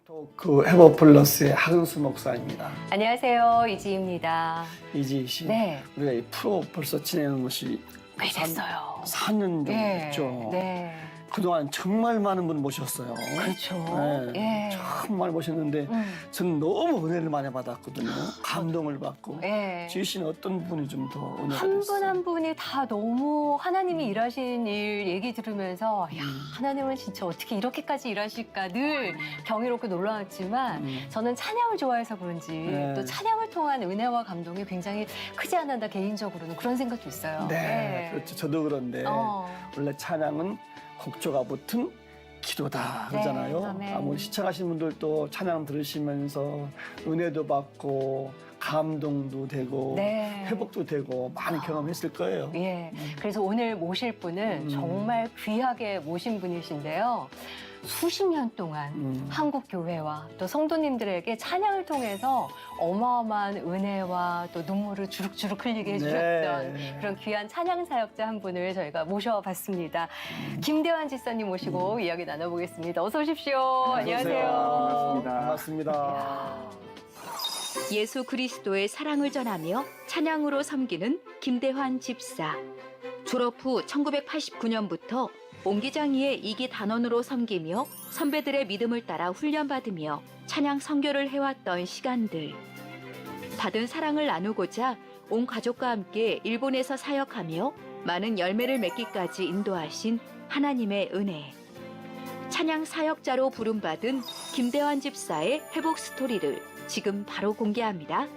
또 그 해법 플러스의 하근수 목사입니다. 안녕하세요, 이지입니다. 이지 씨, 네, 우리가 이 프로 벌써 진행한 것이 꽤 됐어요. 4년 정도 예, 됐죠. 네, 그동안 정말 많은 분 모셨어요. 그렇죠. 네, 예, 정말 모셨는데 저는 너무 은혜를 많이 받았거든요. 감동을 받고. 예. 지희 씨는 어떤 분이 좀 더 은혜가 한 분 됐어요? 한 분이 다 너무 하나님이 일하신 일 얘기 들으면서 야, 하나님은 진짜 어떻게 이렇게까지 일하실까 늘 경이롭고 놀라웠지만 저는 찬양을 좋아해서 그런지 네. 또 찬양을 통한 은혜와 감동이 굉장히 크지 않았나 개인적으로는 그런 생각도 있어요. 네, 예. 그렇죠. 저도 그런데 원래 찬양은 곡조가 붙은 기도다 그러잖아요. 네, 아멘. 아무리 시청하신 분들도 찬양 들으시면서 은혜도 받고 감동도 되고 네. 회복도 되고 많이 경험했을 거예요. 예. 그래서 오늘 모실 분은 정말 귀하게 모신 분이신데요. 수십 년 동안 한국 교회와 또 성도님들에게 찬양을 통해서 어마어마한 은혜와 또 눈물을 주룩주룩 흘리게 해주셨던 네. 그런 귀한 찬양 사역자 한 분을 저희가 모셔봤습니다. 김대환 집사님 모시고 이야기 나눠보겠습니다. 어서 오십시오. 안녕하세요. 반갑습니다. 예수 그리스도의 사랑을 전하며 찬양으로 섬기는 김대환 집사. 졸업 후 1989년부터 옹기장이의 2기 단원으로 섬기며 선배들의 믿음을 따라 훈련받으며 찬양 선교를 해왔던 시간들. 받은 사랑을 나누고자 온 가족과 함께 일본에서 사역하며 많은 열매를 맺기까지 인도하신 하나님의 은혜. 찬양 사역자로 부름받은 김대환 집사의 회복 스토리를 지금 바로 공개합니다.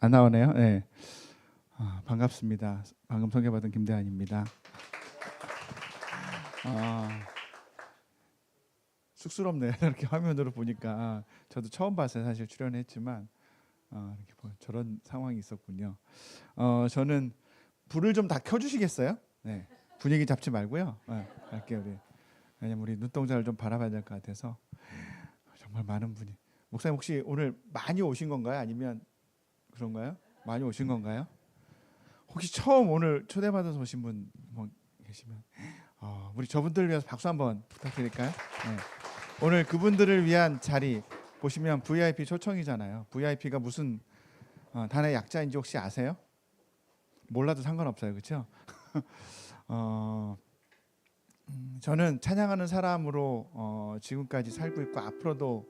안 나오네요. 네. 반갑습니다. 방금 소개받은 김대환입니다. 쑥스럽네요. 이렇게 화면으로 보니까 저도 처음 봤어요. 사실 출연했지만 이렇게 저런 상황이 있었군요. 저는 불을 좀 다 켜주시겠어요? 네. 분위기 잡지 말고요. 네, 할게요 우리. 왜냐면 우리 눈동자를 좀 바라봐야 될 것 같아서 정말 많은 분이. 목사님 혹시 오늘 많이 오신 건가요? 아니면 그런가요? 많이 오신 건가요? 혹시 처음 오늘 초대받아서 오신 분 뭐 계시면 우리 저분들을 위해서 박수 한번 부탁드릴까요? 네. 오늘 그분들을 위한 자리 보시면 VIP 초청이잖아요. VIP가 무슨 단어의 약자인지 혹시 아세요? 몰라도 상관없어요, 그렇죠? 저는 찬양하는 사람으로 지금까지 살고 있고 앞으로도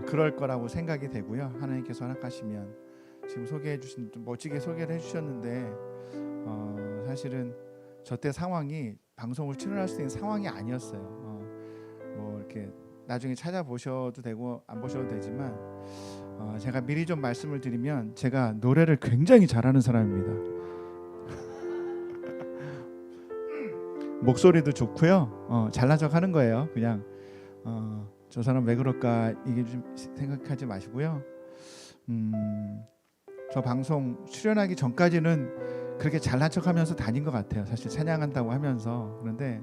그럴 거라고 생각이 되고요. 하나님께서 허락하시면 지금 소개해 주신 좀 멋지게 소개를 해주셨는데 사실은 저 때 상황이 방송을 출연할 수 있는 상황이 아니었어요. 뭐 이렇게 나중에 찾아보셔도 되고 안 보셔도 되지만 제가 미리 좀 말씀을 드리면 제가 노래를 굉장히 잘하는 사람입니다. 목소리도 좋고요. 잘난 척 하는 거예요. 그냥 저 사람 왜 그럴까 이게 좀 생각하지 마시고요. 저 방송 출연하기 전까지는 그렇게 잘난 척하면서 다닌 것 같아요. 사실 찬양한다고 하면서. 그런데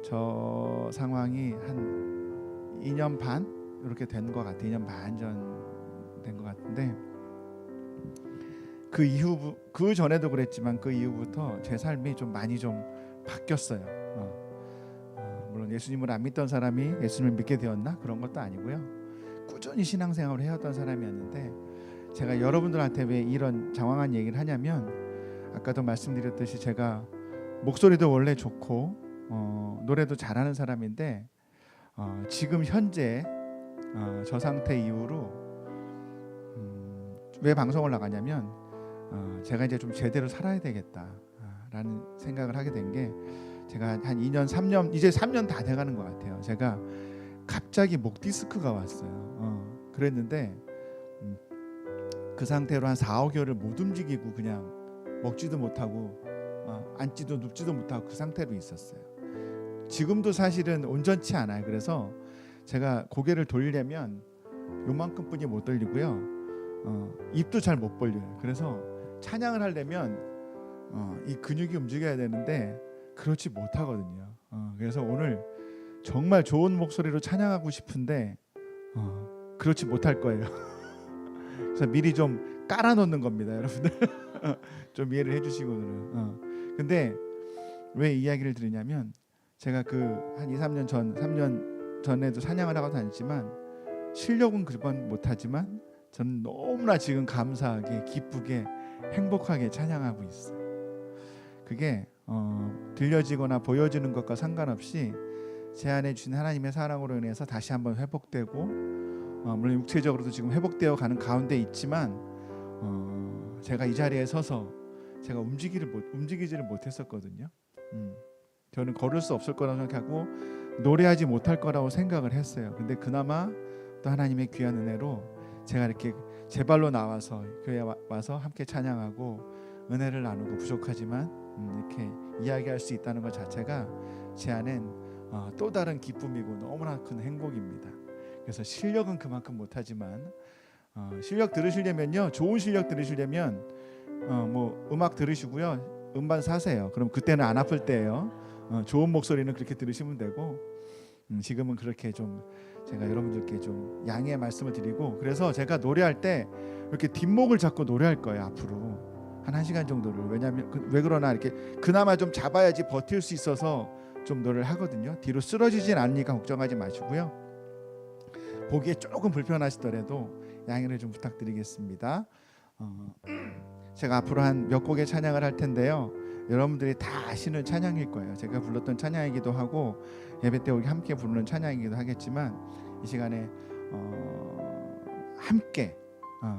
저 상황이 한 2년 반 이렇게 된 것 같아요. 2년 반 전 된 것 같은데 그 전에도 그랬지만 그 이후부터 제 삶이 좀 많이 좀 바뀌었어요. 물론 예수님을 안 믿던 사람이 예수님을 믿게 되었나 그런 것도 아니고요. 꾸준히 신앙생활을 해왔던 사람이었는데 제가 여러분들한테 왜 이런 장황한 얘기를 하냐면 아까도 말씀드렸듯이 제가 목소리도 원래 좋고 노래도 잘하는 사람인데 지금 현재 저 상태 이후로 왜 방송을 나가냐면 제가 이제 좀 제대로 살아야 되겠다라는 생각을 하게 된 게 제가 한 2년 3년 이제 3년 다 돼가는 것 같아요. 제가 갑자기 목 디스크가 왔어요. 그랬는데 그 상태로 한 4, 5개월을 못 움직이고 그냥 먹지도 못하고 앉지도 눕지도 못하고 그 상태로 있었어요. 지금도 사실은 온전치 않아요. 그래서 제가 고개를 돌리려면 요만큼뿐이 못 돌리고요. 입도 잘 못 벌려요. 그래서 찬양을 하려면 이 근육이 움직여야 되는데 그렇지 못하거든요. 그래서 오늘 정말 좋은 목소리로 찬양하고 싶은데 그렇지 못할 거예요. 그래서 미리 좀 깔아놓는 겁니다, 여러분들. 좀 이해를 해주시고는. 근데 왜 이야기를 드리냐면 제가 한 2-3년 전, 3년 전에도 사냥을 하고 다녔지만 실력은 그번 못하지만 저는 너무나 지금 감사하게 기쁘게 행복하게 찬양하고 있어요. 그게 들려지거나 보여지는 것과 상관없이 제 안에 주신 하나님의 사랑으로 인해서 다시 한번 회복되고 물론 육체적으로도 지금 회복되어 가는 가운데 있지만 제가 이 자리에 서서 제가 움직이지를 못했었거든요. 저는 걸을 수 없을 거라고 생각하고 노래하지 못할 거라고 생각을 했어요. 근데 그나마 또 하나님의 귀한 은혜로 제가 이렇게 제 발로 나와서 교회에 와서 함께 찬양하고 은혜를 나누고 부족하지만 이렇게 이야기할 수 있다는 것 자체가 제 안엔 또 다른 기쁨이고 너무나 큰 행복입니다. 그래서 실력은 그만큼 못하지만 실력 들으시려면요, 좋은 실력 들으시려면 뭐 음악 들으시고요, 음반 사세요. 그럼 그때는 안 아플 때예요. 좋은 목소리는 그렇게 들으시면 되고 지금은 그렇게 좀 제가 여러분들께 좀 양해의 말씀을 드리고, 그래서 제가 노래할 때 이렇게 뒷목을 잡고 노래할 거예요. 앞으로 한 1시간 정도를. 왜냐하면 왜 그러나 이렇게 그나마 좀 잡아야지 버틸 수 있어서 좀 노래를 하거든요. 뒤로 쓰러지진 않으니까 걱정하지 마시고요. 보기에 조금 불편하시더라도 양해를 좀 부탁드리겠습니다. 제가 앞으로 한 몇 곡의 찬양을 할 텐데요. 여러분들이 다 아시는 찬양일 거예요. 제가 불렀던 찬양이기도 하고 예배 때 우리 함께 부르는 찬양이기도 하겠지만 이 시간에 함께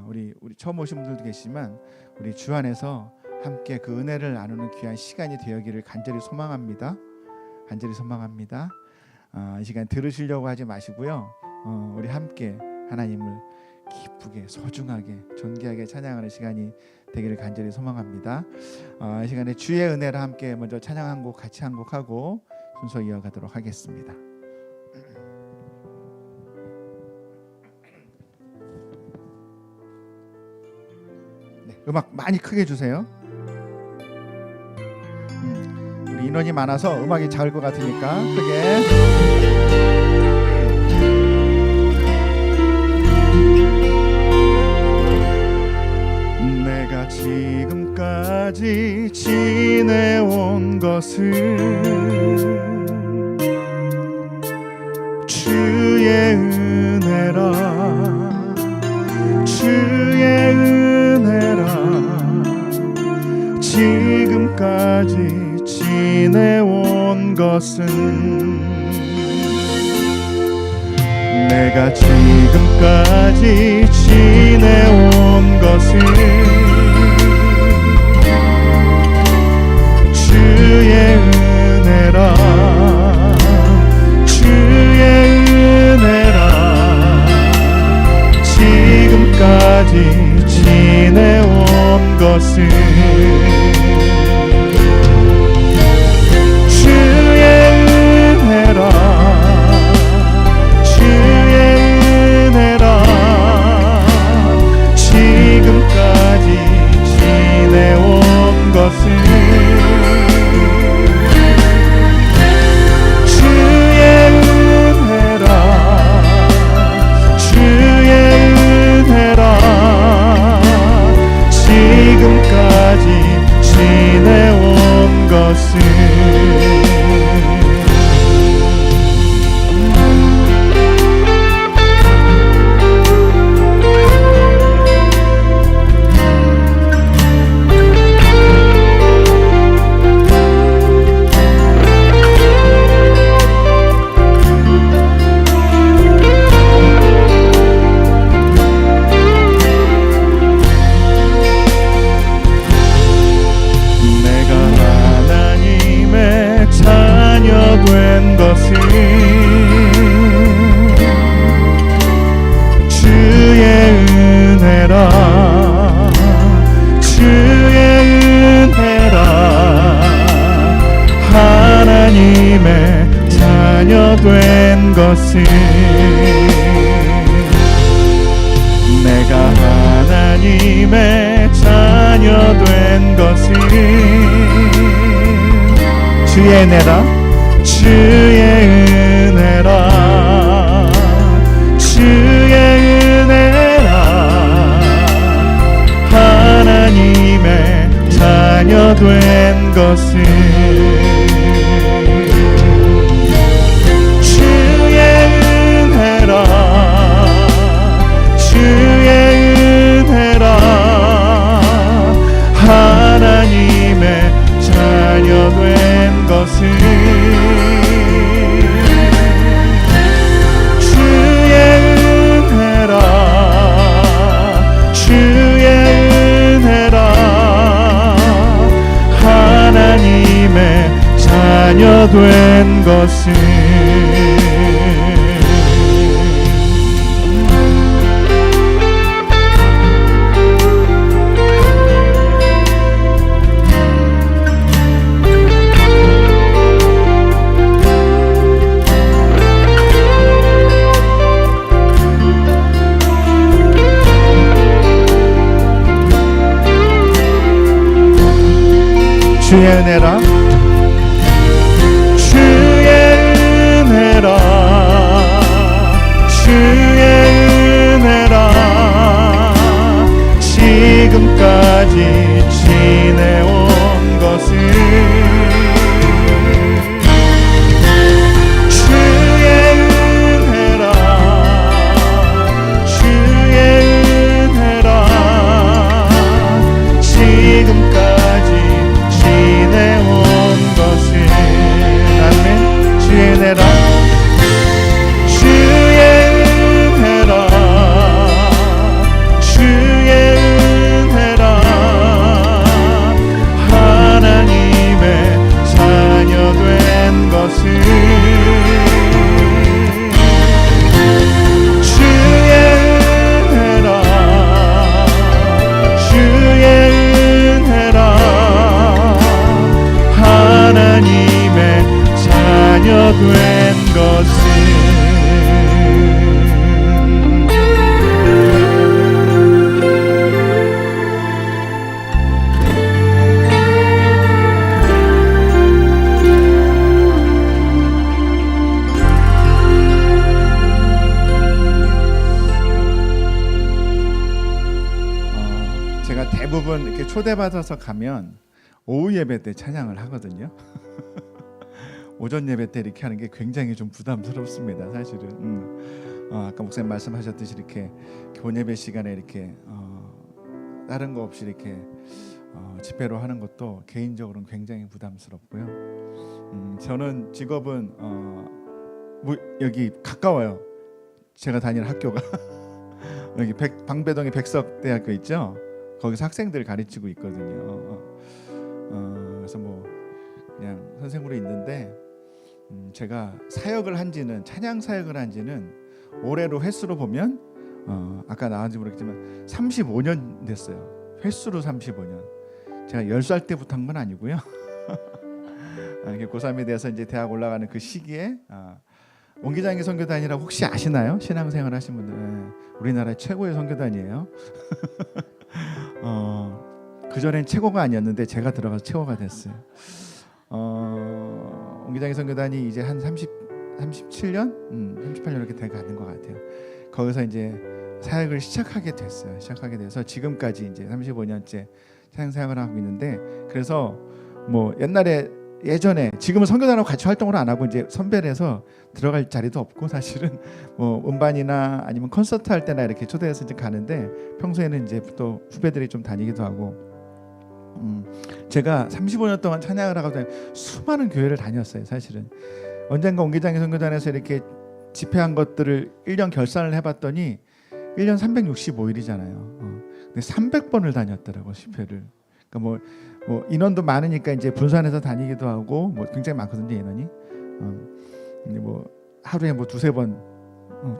우리 처음 오신 분들도 계시지만 우리 주 안에서 함께 그 은혜를 나누는 귀한 시간이 되어기를 간절히 소망합니다. 간절히 소망합니다. 이 시간 들으시려고 하지 마시고요. 우리 함께 하나님을 기쁘게 소중하게 존귀하게 찬양하는 시간이 되기를 간절히 소망합니다. 이 시간에 주의 은혜를 함께 먼저 찬양 한 곡 같이 한 곡 하고 순서 이어가도록 하겠습니다. 네, 음악 많이 크게 주세요. 우리 인원이 많아서 음악이 작을 것 같으니까 크게. 내가 지금까지 지내온 것은 주의 은혜라, 주의 은혜라. 지금까지 지내온 것은 내가 지금까지 지내온 것은 주의 은혜라, 주의 은혜라. 지금까지 지내온 것은 주의 은혜라, 지금까지 지내온 것은 주의 은혜라, 주의 은혜라. 지금까지 지내온 것은 된 것은 주의 은혜라, 주의 은혜라. 하나님의 자녀 된 것은 내가 하나님의 자녀 된 것은 주의 은혜라, 주의 은혜라, 주의 은혜라. 된 것은 주의 은혜라 주의 은혜라 하나님의 자녀 된 것은 주의 은혜라 주의 은혜라 하나님의 자녀 된 것은 주의 은혜라 주의 은혜라 주의 은혜라 지금까지 지내온 것은 주의 은혜라 주의 은혜라 지금까지 지내온 것은 아멘 주의 은혜라 주의 은혜라 주의 은혜라 하나님의 자녀 된 것은 주의 은혜라 주의 은혜라 하나님의 자녀 된 것은 제가 대부분 이렇게 초대받아서 가면 오후 예배 때 찬양을 하거든요. 오전 예배 때 이렇게 하는 게 굉장히 좀 부담스럽습니다. 사실은 아까 목사님 말씀하셨듯이 이렇게 교원 예배 시간에 이렇게 다른 거 없이 이렇게 집회로 하는 것도 개인적으로는 굉장히 부담스럽고요. 저는 직업은 여기 가까워요. 제가 다니는 학교가 여기 방배동에 백석대학교 있죠. 거기서 학생들 가르치고 있거든요. 그래서 뭐 그냥 선생으로 있는데 제가 사역을 한지는 찬양 사역을 한지는 올해로 횟수로 보면 아까 나왔는지 모르겠지만 35년 됐어요. 횟수로 35년. 제가 10살 때부터 한 건 아니고요. 이렇게 고3이 돼서 이제 대학 올라가는 그 시기에 옹기장이 선교단이라고 혹시 아시나요? 신앙생활 하신 분들. 우리나라의 최고의 선교단이에요. 그 전엔 최고가 아니었는데 제가 들어가서 최고가 됐어요. 옹기장이 선교단이 이제 한 37년, 38년 이렇게 돼 가는 것 같아요. 거기서 이제 사역을 시작하게 됐어요. 시작하게 돼서 지금까지 이제 35년째 찬양 사역을 하고 있는데, 그래서 뭐 예전에 지금은 선교단하고 같이 활동을 안 하고 이제 선별해서 들어갈 자리도 없고, 사실은 뭐 음반이나 아니면 콘서트 할 때나 이렇게 초대해서 이제 가는데, 평소에는 이제 또 후배들이 좀 다니기도 하고. 제가 35년 동안 찬양을 하고 수많은 교회를 다녔어요. 사실은 언젠가 옹기장이 선교단에서 이렇게 집회한 것들을 1년 결산을 해봤더니 1년 365일이잖아요. 근데 300번을 다녔더라고, 집회를. 그러니까 뭐 인원도 많으니까 이제 분산해서 다니기도 하고 뭐 굉장히 많거든요, 인원이. 근데 뭐 하루에 뭐 두세 번,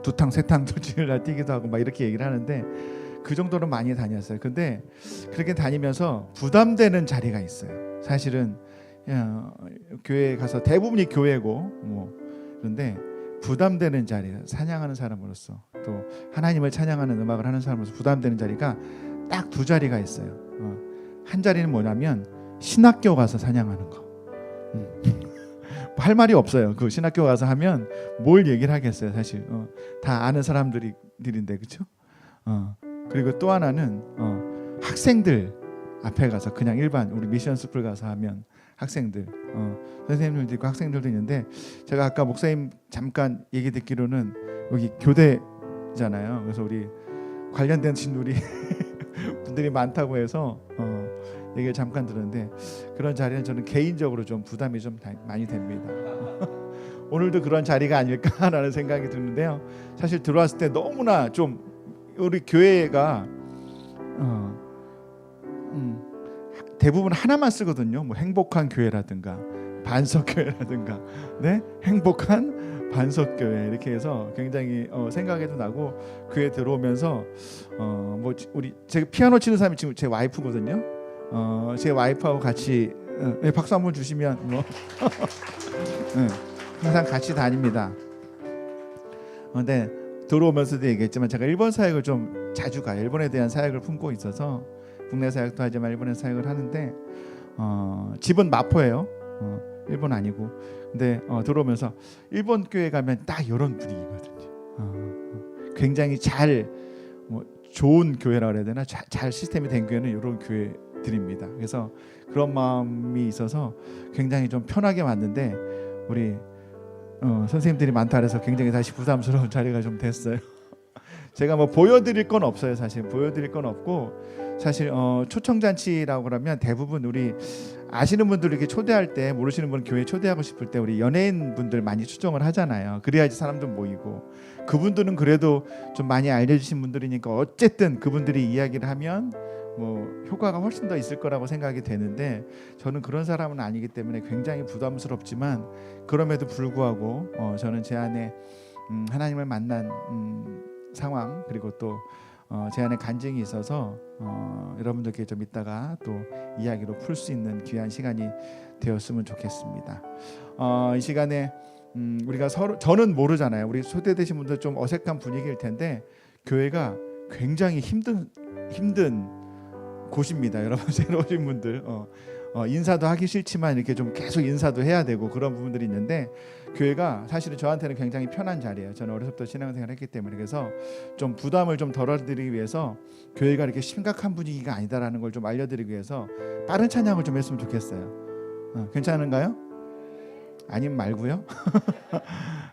두 탕 세 탕 도지를 뛰기도 하고 막 이렇게 얘기를 하는데, 그 정도로 많이 다녔어요. 근데 그렇게 다니면서 부담되는 자리가 있어요. 사실은 교회에 가서 대부분이 교회고 뭐 그런데 부담되는 자리, 찬양하는 사람으로서 또 하나님을 찬양하는 음악을 하는 사람으로서 부담되는 자리가 딱 두 자리가 있어요. 한 자리는 뭐냐면 신학교 가서 찬양하는 거. 할 말이 없어요. 그 신학교 가서 하면 뭘 얘기를 하겠어요, 사실. 다 아는 사람들인데, 그렇죠? 그리고 또 하나는 학생들 앞에 가서 그냥 일반 우리 미션 스쿨 가서 하면 학생들, 선생님들도 있고 학생들도 있는데, 제가 아까 목사님 잠깐 얘기 듣기로는 여기 교대잖아요. 그래서 우리 관련된 우리 분들이 많다고 해서 얘기를 잠깐 들었는데, 그런 자리는 저는 개인적으로 좀 부담이 좀 많이 됩니다. 오늘도 그런 자리가 아닐까라는 생각이 드는데요. 사실 들어왔을 때 너무나 좀 우리 교회가 대부분 하나만 쓰거든요. 뭐 행복한 교회라든가 반석교회라든가, 네, 행복한 반석교회 이렇게 해서 굉장히 생각해도 나고, 교회 들어오면서 뭐 우리 제가 피아노 치는 사람이 지금 제 와이프거든요. 제 와이프하고 같이 네, 박수 한번 주시면 뭐 네, 항상 같이 다닙니다. 근데 들어오면서도 얘기했지만 제가 일본 사역을 좀 자주 가요. 일본에 대한 사역을 품고 있어서 국내 사역도 하지만 일본에 사역을 하는데, 집은 마포예요. 일본 아니고. 근데 들어오면서 일본 교회 가면 딱 이런 분위기거든요. 굉장히 잘 뭐 좋은 교회라 그래야 되나, 잘 시스템이 된 교회는 이런 교회들입니다. 그래서 그런 마음이 있어서 굉장히 좀 편하게 왔는데, 우리 선생님들이 많다 그래서 굉장히 다시 부담스러운 자리가 좀 됐어요. 제가 뭐 보여드릴 건 없어요. 사실 보여드릴 건 없고, 사실 초청잔치라고 그러면 대부분 우리 아시는 분들 이렇게 초대할 때, 모르시는 분 교회 초대하고 싶을 때 우리 연예인 분들 많이 초청을 하잖아요. 그래야지 사람들 모이고, 그분들은 그래도 좀 많이 알려주신 분들이니까 어쨌든 그분들이 이야기를 하면 뭐 효과가 훨씬 더 있을 거라고 생각이 되는데, 저는 그런 사람은 아니기 때문에 굉장히 부담스럽지만, 그럼에도 불구하고 저는 제 안에 하나님을 만난 상황, 그리고 또 제 안에 간증이 있어서 여러분들께 좀 이따가 또 이야기로 풀 수 있는 귀한 시간이 되었으면 좋겠습니다. 이 시간에 우리가 서로, 저는 모르잖아요. 우리 초대되신 분들 좀 어색한 분위기일 텐데, 교회가 굉장히 힘든 곳입니다. 여러분 새로 오신 분들 인사도 하기 싫지만 이렇게 좀 계속 인사도 해야 되고 그런 부분들이 있는데, 교회가 사실은 저한테는 굉장히 편한 자리예요. 저는 어려서부터 신앙생활을 했기 때문에. 그래서 좀 부담을 좀 덜어드리기 위해서 교회가 이렇게 심각한 분위기가 아니다라는 걸 좀 알려드리기 위해서 빠른 찬양을 좀 했으면 좋겠어요. 괜찮은가요? 아님 말고요.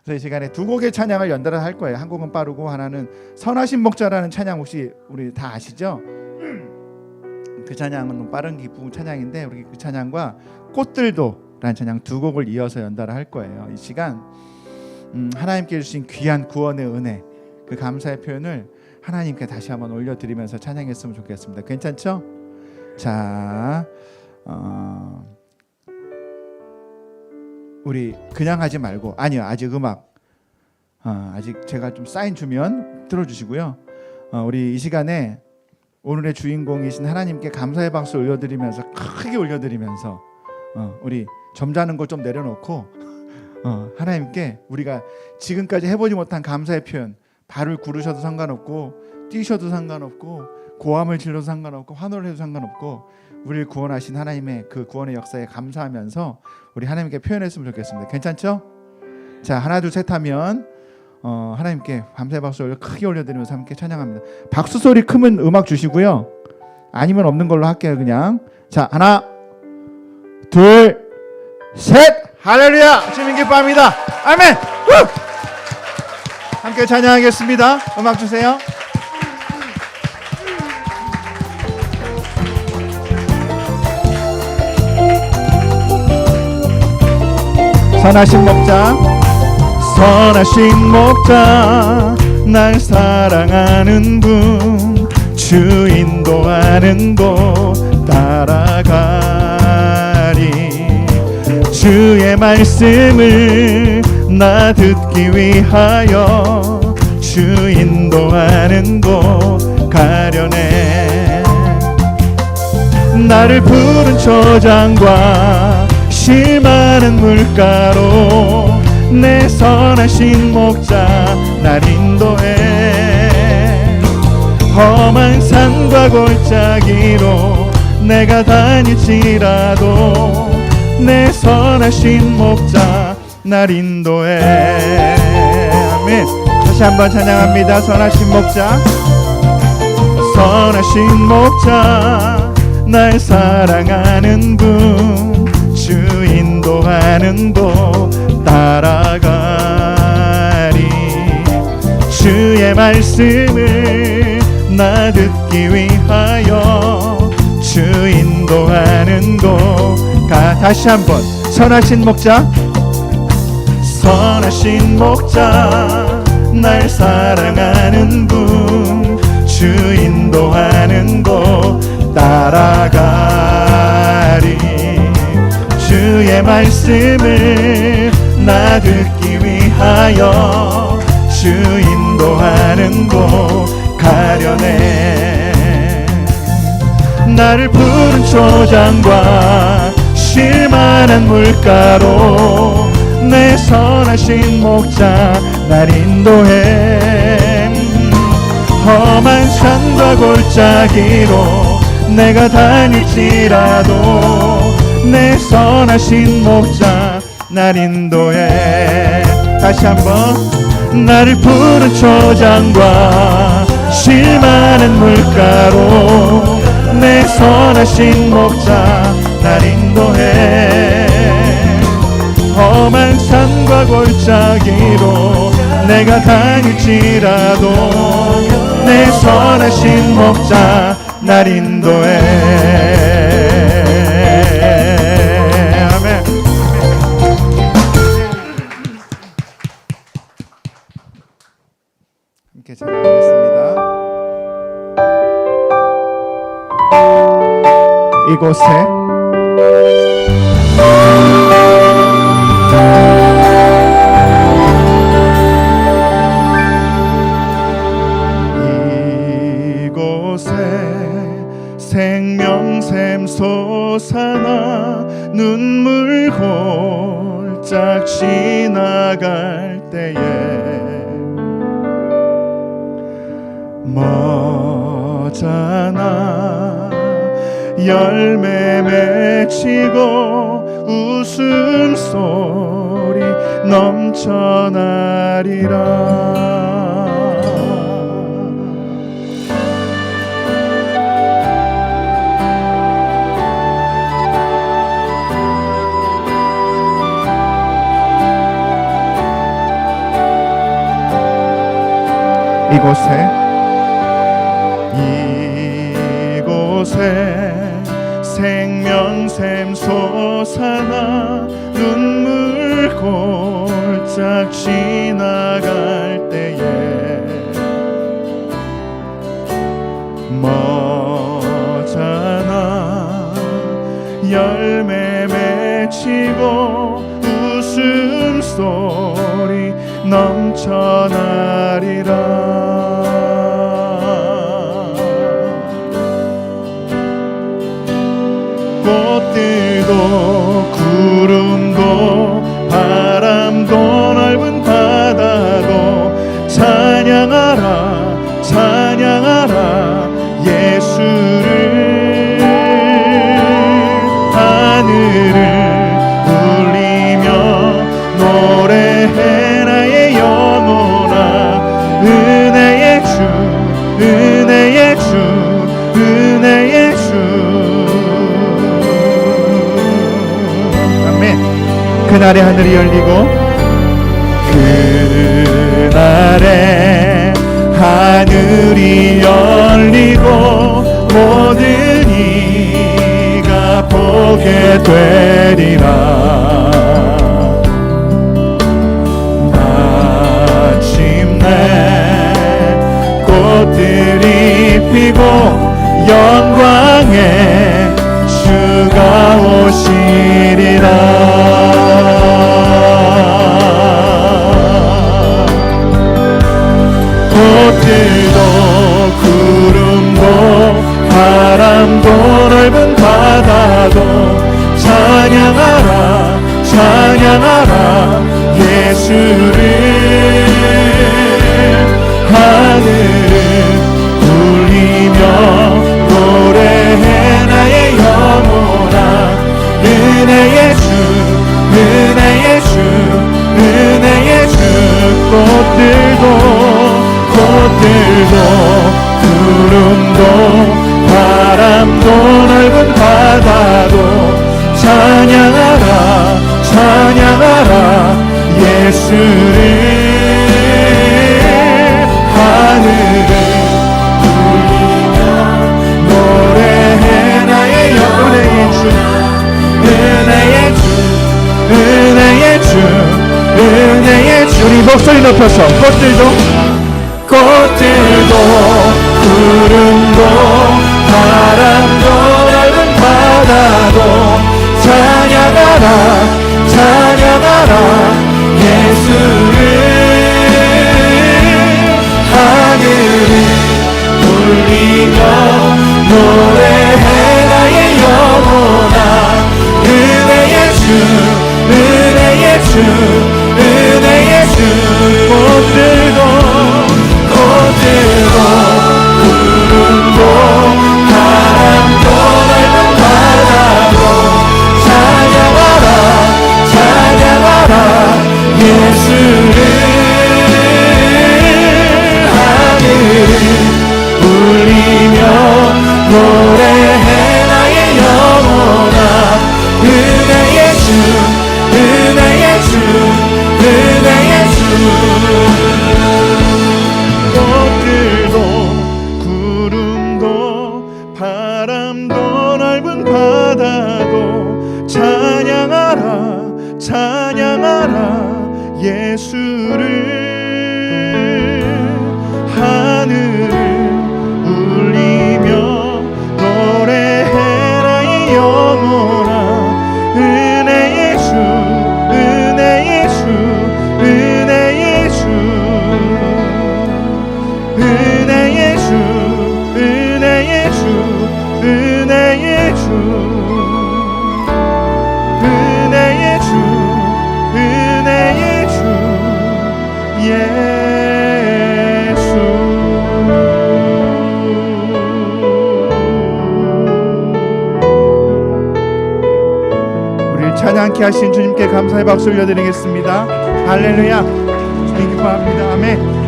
그래서 이 시간에 두 곡의 찬양을 연달아 할 거예요. 한 곡은 빠르고 하나는 선하신 목자라는 찬양, 혹시 우리 다 아시죠? 그 찬양은 빠른 기쁨 찬양인데, 우리 그 찬양과 꽃들도 라는 찬양 두 곡을 이어서 연달아 할 거예요. 이 시간 하나님께 주신 귀한 구원의 은혜, 그 감사의 표현을 하나님께 다시 한번 올려드리면서 찬양했으면 좋겠습니다. 괜찮죠? 자, 우리 그냥 하지 말고, 아니요, 아직 음악 아직 제가 좀 사인 주면 들어주시고요. 우리 이 시간에 오늘의 주인공이신 하나님께 감사의 박수 올려드리면서, 크게 올려드리면서 우리 점잖은 거 좀 내려놓고 하나님께 우리가 지금까지 해보지 못한 감사의 표현, 발을 구르셔도 상관없고 뛰셔도 상관없고 고함을 질러도 상관없고 환호를 해도 상관없고, 우리를 구원하신 하나님의 그 구원의 역사에 감사하면서 우리 하나님께 표현했으면 좋겠습니다. 괜찮죠? 자, 하나 둘 셋 하면 하나님께 감사의 박수 크게 올려드리면서 함께 찬양합니다. 박수 소리 크면 음악 주시고요. 아니면 없는 걸로 할게요. 그냥. 자, 하나 둘 셋. 할렐루야. 주님 기뻐합니다. 아멘. 함께 찬양하겠습니다. 음악 주세요. 선하신 목자, 선하신 목자, 날 사랑하는 분, 주 인도하는 곳 따라가리. 주의 말씀을 나 듣기 위하여 주 인도하는 곳 가려네. 나를 푸른 초장과 실 많은 물가로 내 선하신 목자 날 인도해. 험한 산과 골짜기로 내가 다닐지라도 내 선하신 목자 날 인도해. 아멘. 다시 한번 찬양합니다. 선하신 목자, 선하신 목자, 날 사랑하는 분, 주 인도하는 곳 따라가리. 주의 말씀을 나 듣기 위하여 주 인도하는 곳. 다시 한번. 선하신 목자, 선하신 목자, 날 사랑하는 분, 주 인도하는 곳 따라가리. 주의 말씀을 나 듣기 위하여 주 인도하는 곳 가려네. 나를 푸른 초장과 쉴만한 물가로 내 선하신 목자 날 인도해. 험한 산과 골짜기로 내가 다닐지라도 내 선하신 목자 날 인도해. 다시 한번. 나를 푸른 초장과 쉴만한 물가로 내 선하신 목자 날 인도해. 험한 산과 골짜기로 내가 다닐지라도 내 선하신 목자 날 인도해. 아멘. 함께 찬양하겠습니다. 이곳에 생명샘 솟아나 눈물 골짝 지나갈 때에 머잖아 열매 맺히고 웃음소리 넘쳐나리라. 이곳에 생명샘 솟아나 눈물 골짝 지나갈 때에 머잖아 열매 맺히고 웃음소리 넘쳐나리라. 꽃들도 구름도 바람도 넓은 바다도 찬양하라 찬양하라 예수를. 하늘을 울리며 노래해 나의 영혼아. 은혜의 주 은혜의 주 은혜의 주. 그날에 하늘이 열리고 그날에 하늘이 열리고 모든 이가 보게 되리라. 마침내 꽃들이 피고 영광에 주가 오시리라. 꽃들도 구름도 바람도 넓은 바다도 찬양하라 찬양하라 예수를. 하늘을 울리며 노래해 나의 영혼아. 은혜의 주 은혜의 주 은혜의 주. 꽃들도 구름도 바람도 넓은 바다도 찬양하라 찬양하라 예수를 하늘을 울리며 노래해 나의 은혜의 주 은혜의 주 은혜의 주 은혜의 주 우리 목소리 높여서 꽃들도 구름도 바람도 넓은 바다도 찬양하라 찬양하라 예수를 하늘을 울리며 노래해 나의 영혼아 은혜의 주 은혜의 주 은혜의 주 꽃들도 구름도 바람도 넓은 바다도 찬양하라 찬양하라 예수를 하늘을 울리며 노래해 나의 영혼아 은혜의 주 은혜의 주 은혜의 주 꽃들도 구름도 바람도 넓은 바다도 찬양하라 찬양하라 예수를 하늘을 울리며 노래해 나의 영혼아 은혜의 주 은혜의 주 은혜의 주 은혜의 주 은혜의 주 은혜의 주 은혜의 주 은혜의 주 예수 우리를 찬양케 하신 주님께 감사의 박수 올려드리겠습니다. 할렐루야 주님 기뻐합니다. 아멘.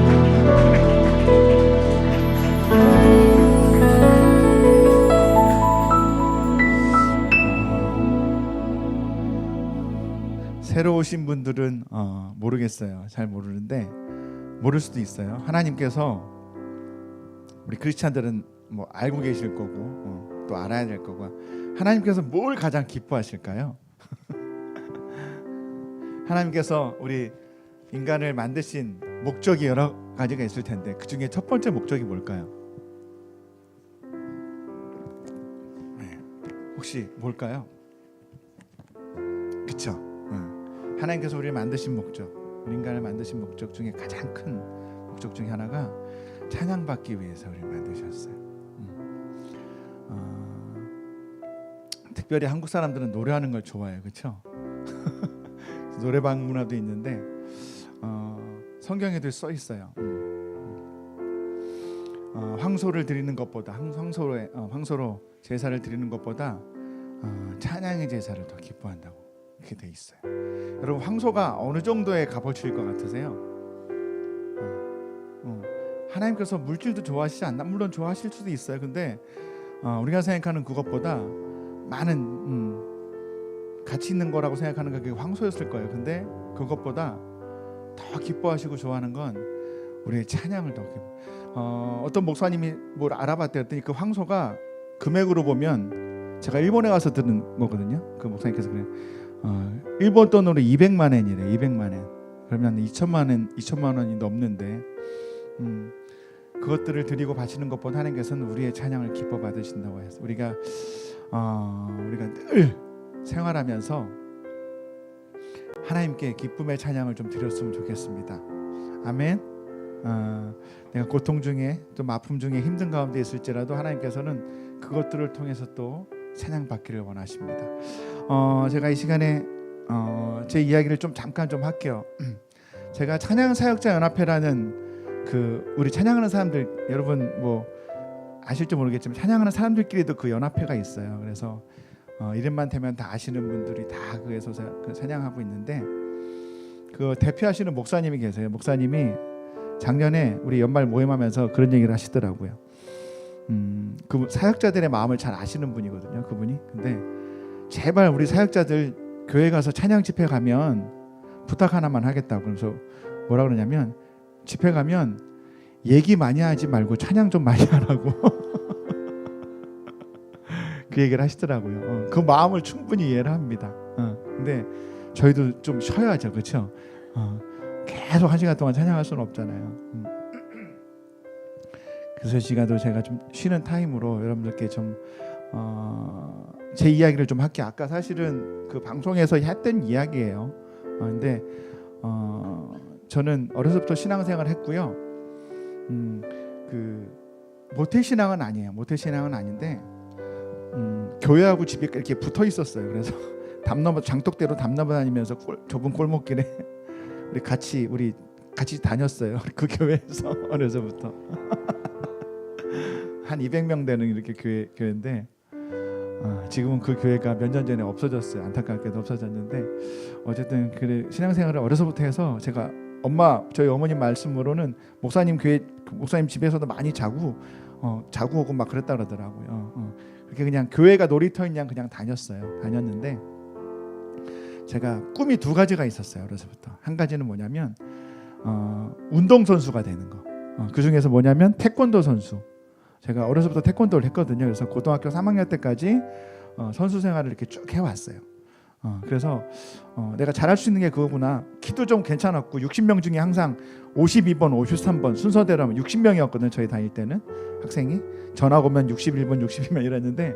새로 오신 분들은 모르겠어요. 잘 모르는데 모를 수도 있어요. 하나님께서 우리 크리스찬들은 뭐 알고 계실 거고 또 알아야 될 거고 하나님께서 뭘 가장 기뻐하실까요? 하나님께서 우리 인간을 만드신 목적이 여러 가지가 있을 텐데 그 중에 첫 번째 목적이 뭘까요? 혹시 뭘까요? 그쵸? 하나님께서 우리를 만드신 목적, 우리 인간을 만드신 목적 중에 가장 큰 목적 중에 하나가 찬양받기 위해서 우리를 만드셨어요. 특별히 한국 사람들은 노래하는 걸 좋아해요, 그렇죠? 노래방 문화도 있는데 성경에도 써 있어요. 황소를 드리는 것보다 황소로 제사를 드리는 것보다 찬양의 제사를 더 기뻐한다고. 이렇게 돼 있어요. 여러분 황소가 어느 정도의 값어치일 것 같으세요? 하나님께서 물질도 좋아하시지 않나? 물론 좋아하실 수도 있어요. 근데 우리가 생각하는 그것보다 많은 가치 있는 거라고 생각하는 게 황소였을 거예요. 근데 그것보다 더 기뻐하시고 좋아하는 건 우리의 찬양을 더 어떤 목사님이 뭘 알아봤대요. 그랬더니 그 황소가 금액으로 보면 제가 일본에 가서 들은 거거든요. 그 목사님께서 그래요. 일본 돈으로 200만 엔이래. 200만 엔. 그러면 2천만 원이 넘는데 그것들을 드리고 바치는 것보다 하나님께서는 우리의 찬양을 기뻐 받으신다고 해서 우리가 늘 생활하면서 하나님께 기쁨의 찬양을 좀 드렸으면 좋겠습니다. 아멘. 내가 고통 중에 좀 아픔 중에 힘든 가운데 있을지라도 하나님께서는 그것들을 통해서 또 찬양 받기를 원하십니다. 제가 이 시간에 제 이야기를 좀 잠깐 좀 할게요. 제가 찬양사역자 연합회라는 그 우리 찬양하는 사람들 여러분 뭐 아실지 모르겠지만 찬양하는 사람들끼리도 그 연합회가 있어요. 그래서 이름만 대면 다 아시는 분들이 다 그에서 찬양하고 있는데 그 대표하시는 목사님이 계세요. 목사님이 작년에 우리 연말 모임하면서 그런 얘기를 하시더라고요. 그 사역자들의 마음을 잘 아시는 분이거든요. 그분이. 근데 제발 우리 사역자들 교회 가서 찬양 집회 가면 부탁 하나만 하겠다고. 그래서 뭐라 그러냐면 집회 가면 얘기 많이 하지 말고 찬양 좀 많이 하라고 그 얘기를 하시더라고요. 그 마음을 충분히 이해를 합니다. 근데 저희도 좀 쉬어야죠, 그렇죠? 계속 1시간 동안 찬양할 수는 없잖아요. 그래서 시간도 제가 좀 쉬는 타임으로 여러분들께 좀 제 이야기를 좀 할게요. 아까 사실은 그 방송에서 했던 이야기예요. 근데 저는 어려서부터 신앙생활을 했고요. 그 모태 신앙은 아니에요. 모태 신앙은 아닌데 교회하고 집이 이렇게 붙어 있었어요. 그래서 장독대로 담 넘어 다니면서 좁은 골목길에 우리 같이 다녔어요. 그 교회에서 어려서부터 한 200명 되는 이렇게 교회인데 지금은 그 교회가 몇 년 전에 없어졌어요. 안타깝게도 없어졌는데 어쨌든 그래 신앙생활을 어려서부터 해서 제가 저희 어머님 말씀으로는 목사님 집에서도 많이 자고 오고 막 그랬다 그러더라고요. 그렇게 그냥 교회가 놀이터인 양 그냥 다녔는데 제가 꿈이 2가지가 있었어요. 어려서부터. 한 가지는 뭐냐면 운동선수가 되는 거. 그 중에서 뭐냐면 태권도 선수. 제가 어려서부터 태권도를 했거든요. 그래서 고등학교 3학년 때까지 선수 생활을 이렇게 쭉 해왔어요. 그래서 내가 잘할 수 있는 게 그거구나. 키도 좀 괜찮았고 60명 중에 항상 52번, 53번 순서대로 하면 60명이었거든요. 저희 다닐 때는 학생이 전학 오면 61번, 62번 이랬는데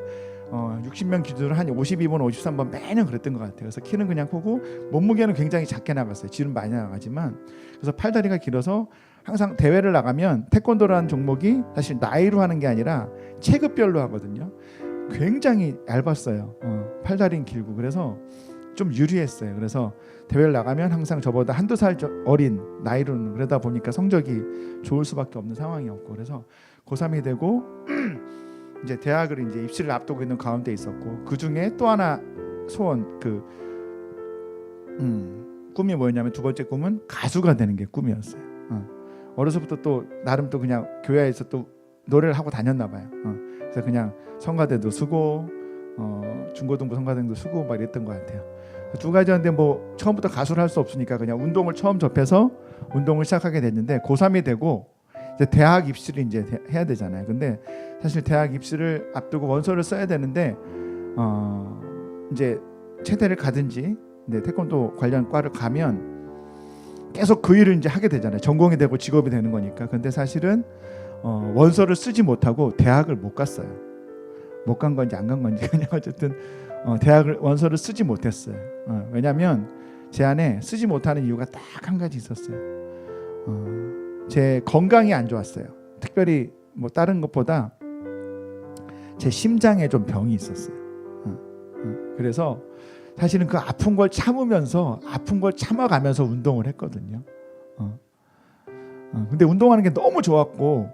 60명 기준으로 한 52번, 53번 매년 그랬던 것 같아요. 그래서 키는 그냥 크고 몸무게는 굉장히 작게 나갔어요. 지금 많이 나가지만 그래서 팔다리가 길어서 항상 대회를 나가면 태권도라는 종목이 사실 나이로 하는 게 아니라 체급별로 하거든요. 굉장히 얇았어요. 팔다리는 길고 그래서 좀 유리했어요. 그래서 대회를 나가면 항상 저보다 1~2살 어린 나이로는 그러다 보니까 성적이 좋을 수밖에 없는 상황이었고 그래서 고3이 되고 이제 대학을 이제 입시를 앞두고 있는 가운데 있었고 그 중에 또 하나 소원 꿈이 뭐였냐면 2번째 꿈은 가수가 되는 게 꿈이었어요. 어려서부터 또 나름 또 그냥 교회에서 또 노래를 하고 다녔나 봐요. 그래서 그냥 성가대도 쓰고 중고등부 성가대도 쓰고 막 이랬던 것 같아요. 2가지였는데 뭐 처음부터 가수를 할 수 없으니까 그냥 운동을 처음 접해서 운동을 시작하게 됐는데 고3이 되고 이제 대학 입시를 이제 해야 되잖아요. 근데 사실 대학 입시를 앞두고 원서를 써야 되는데 이제 체대를 가든지 태권도 관련 과를 가면 계속 그 일을 이제 하게 되잖아요. 전공이 되고 직업이 되는 거니까. 근데 사실은 원서를 쓰지 못하고 대학을 못 갔어요. 못 간 건지 안 간 건지 그냥 어쨌든 대학을 원서를 쓰지 못했어요. 왜냐하면 제 안에 쓰지 못하는 이유가 딱 한 가지 있었어요. 제 건강이 안 좋았어요. 특별히 뭐 다른 것보다 제 심장에 좀 병이 있었어요. 그래서 사실은 그 아픈 걸 참으면서 아픈 걸 참아가면서 운동을 했거든요. 근데 운동하는 게 너무 좋았고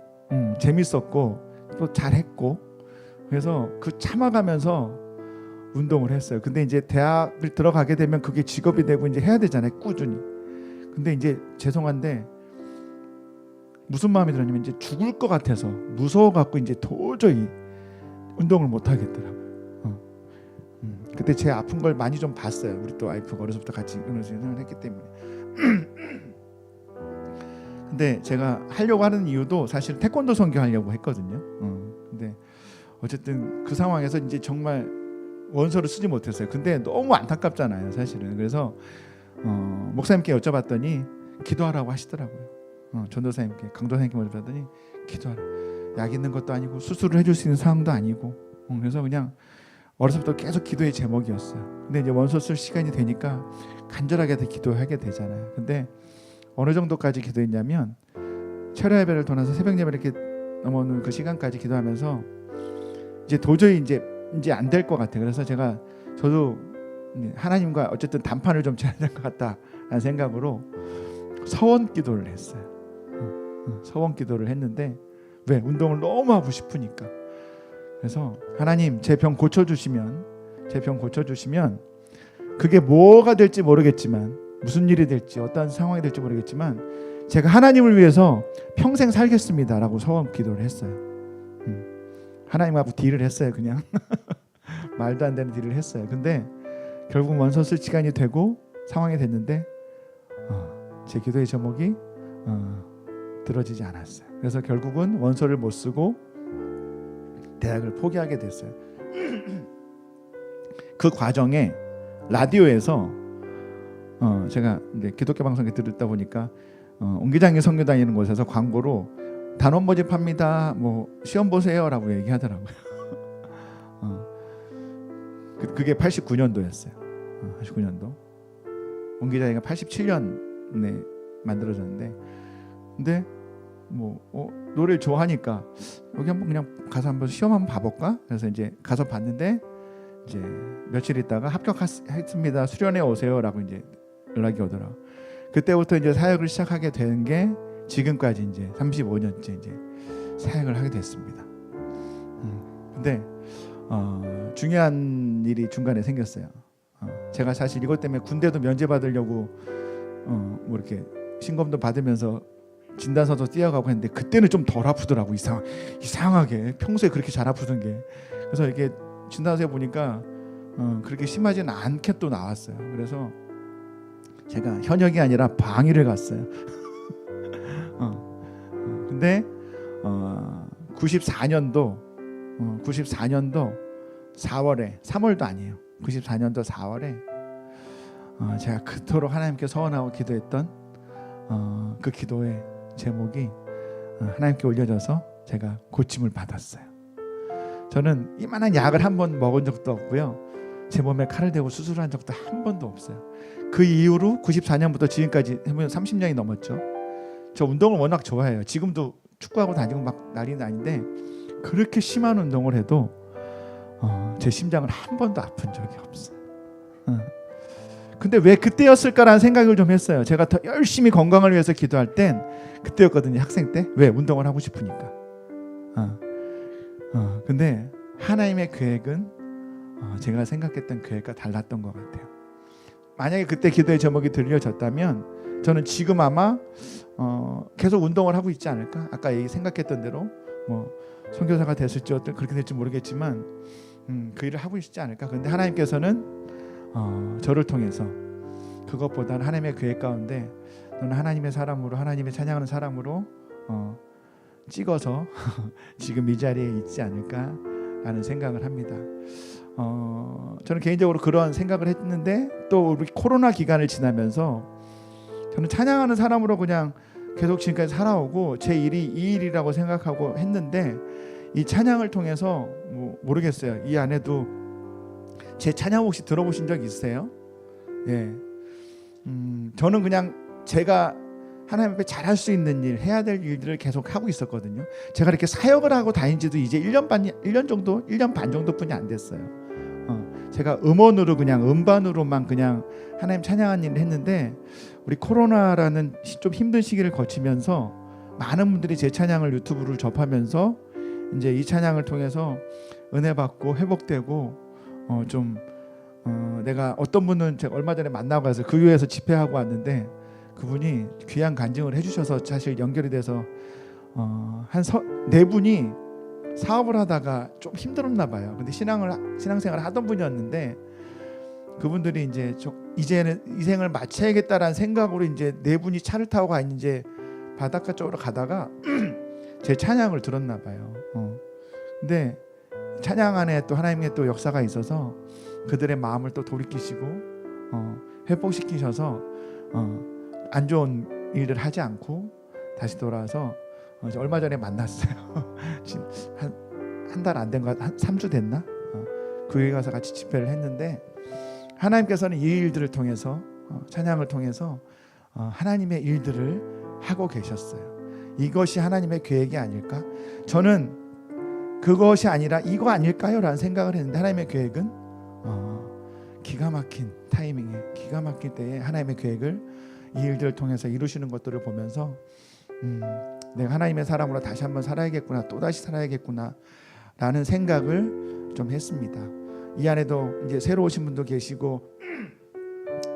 재밌었고 또 잘했고 그래서 그 참아가면서 운동을 했어요. 근데 이제 대학을 들어가게 되면 그게 직업이 되고 이제 해야 되잖아요. 꾸준히. 근데 이제 죄송한데 무슨 마음이 들었냐면 이제 죽을 것 같아서 무서워 갖고 이제 도저히 운동을 못 하겠더라고요. 그때 제 아픈 걸 많이 좀 봤어요. 우리 또 와이프가 어려서부터 같이 생활을 했기 때문에. 근데 제가 하려고 하는 이유도 사실 태권도 선교하려고 했거든요. 근데 어쨌든 그 상황에서 이제 정말 원서를 쓰지 못했어요. 근데 너무 안타깝잖아요, 사실은. 그래서 목사님께 여쭤봤더니 기도하라고 하시더라고요. 전도사님께, 강도사님께 여쭤봤더니 기도하라. 약 있는 것도 아니고 수술을 해줄 수 있는 상황도 아니고. 그래서 그냥 어려서부터 계속 기도의 제목이었어요. 근데 이제 원서 쓸 시간이 되니까 간절하게 기도하게 되잖아요. 근데 어느 정도까지 기도했냐면 철야 예배를 떠나서 새벽 예배를 이렇게 넘어오는 그 시간까지 기도하면서 이제 도저히 이제 안 될 것 같아요. 그래서 저도 하나님과 어쨌든 단판을 좀 쳐야 될 것 같다라는 생각으로 서원 기도를 했어요. 서원 기도를 했는데 왜? 운동을 너무 하고 싶으니까. 그래서 하나님 제 병 고쳐주시면 그게 뭐가 될지 모르겠지만 무슨 일이 될지 어떤 상황이 될지 모르겠지만 제가 하나님을 위해서 평생 살겠습니다라고 서원 기도를 했어요. 하나님하고 딜을 했어요. 그냥 말도 안 되는 딜을 했어요. 근데 결국 원서 쓸 시간이 되고 상황이 됐는데 제 기도의 제목이 들어지지 않았어요. 그래서 결국은 원서를 못 쓰고 대학을 포기하게 됐어요. 그 과정에 라디오에서 제가 이제 기독교 방송에 들었다 보니까 옹기장이 선교 다니는 곳에서 광고로 단원 모집합니다. 뭐 시험 보세요라고 얘기하더라고요. 그게 89년도였어요. 89년도. 옹기장이가 87년에 만들어졌는데, 근데 뭐 노래를 좋아하니까 여기 한번 그냥 가서 한번 시험 한번 봐볼까? 그래서 이제 가서 봤는데 이제 며칠 있다가 합격했습니다. 수련회 오세요라고 이제 연락이 오더라고. 그때부터 이제 사역을 시작하게 된 게 지금까지 이제 35년째 이제 사역을 하게 됐습니다. 근데 중요한 일이 중간에 생겼어요. 제가 사실 이것 때문에 군대도 면제 받으려고 뭐 이렇게 신검도 받으면서 진단서도 뛰어가고 했는데 그때는 좀 덜 아프더라고. 이상하게 평소에 그렇게 잘 아프던 게. 그래서 이렇게 진단서에 보니까 그렇게 심하지는 않게 또 나왔어요. 그래서 제가 현역이 아니라 방위를 갔어요. 근데 94년도 4월에 3월도 아니에요. 94년도 4월에 제가 그토록 하나님께 서원하고 기도했던 그 기도의 제목이 하나님께 올려져서 제가 고침을 받았어요. 저는 이만한 약을 한 번 먹은 적도 없고요. 제 몸에 칼을 대고 수술한 적도 한 번도 없어요. 그 이후로 94년부터 지금까지 해보면 30년이 넘었죠. 저 운동을 워낙 좋아해요. 지금도 축구하고 다니고 막 난리는 아닌데 그렇게 심한 운동을 해도 제 심장은 한 번도 아픈 적이 없어요. 근데 왜 그때였을까라는 생각을 좀 했어요. 제가 더 열심히 건강을 위해서 기도할 땐 그때였거든요. 학생 때. 왜? 운동을 하고 싶으니까. 근데 하나님의 계획은 제가 생각했던 계획과 달랐던 것 같아요. 만약에 그때 기도의 제목이 들려졌다면 저는 지금 아마 계속 운동을 하고 있지 않을까? 아까 생각했던 대로 뭐 선교사가 됐을지 어떤 그렇게 될지 모르겠지만 그 일을 하고 있지 않을까? 근데 하나님께서는 저를 통해서 그것보다는 하나님의 계획 가운데 너는 하나님의 사람으로 하나님의 찬양하는 사람으로 찍어서 지금 이 자리에 있지 않을까라는 생각을 합니다. 저는 개인적으로 그런 생각을 했는데 또 우리 코로나 기간을 지나면서 저는 찬양하는 사람으로 그냥 계속 지금까지 살아오고 제 일이 이 일이라고 생각하고 했는데 이 찬양을 통해서 모르겠어요. 이 안에도 제 찬양 혹시 들어보신 적 있으세요? 예. 저는 그냥 제가 하나님 앞에 잘할 수 있는 일, 해야 될 일들을 계속 하고 있었거든요. 제가 이렇게 사역을 하고 다닌 지도 이제 1년 반 정도뿐이 안 됐어요. 제가 음원으로 그냥 음반으로만 그냥 하나님 찬양한 일을 했는데 우리 코로나라는 좀 힘든 시기를 거치면서 많은 분들이 제 찬양을 유튜브를 접하면서 이제 이 찬양을 통해서 은혜 받고 회복되고 내가 어떤 분은 제가 얼마 전에 만나고 가서 그 교회에서 집회하고 왔는데 그분이 귀한 간증을 해주셔서 사실 연결이 돼서 한 네 분이 사업을 하다가 좀 힘들었나 봐요. 근데 신앙생활을 하던 분이었는데 그분들이 이제는 이 생을 마쳐야겠다라는 생각으로 이제 네 분이 차를 타고 이제 바닷가 쪽으로 가다가 제 찬양을 들었나 봐요. 근데 찬양 안에 또 하나님의 또 역사가 있어서 그들의 마음을 또 돌이키시고 회복시키셔서 안 좋은 일을 하지 않고 다시 돌아와서 얼마 전에 만났어요. 한 달 안 된 거, 한 3주 됐나? 그 교회 가서 같이 집회를 했는데 하나님께서는 이 일들을 통해서 찬양을 통해서 하나님의 일들을 하고 계셨어요. 이것이 하나님의 계획이 아닐까? 저는 그것이 아니라 이거 아닐까요? 라는 생각을 했는데 하나님의 계획은 기가 막힌 타이밍에 기가 막힐 때에 하나님의 계획을 이 일들을 통해서 이루시는 것들을 보면서 내가 하나님의 사람으로 다시 한번 살아야겠구나, 또다시 살아야겠구나 라는 생각을 좀 했습니다. 이 안에도 이제 새로 오신 분도 계시고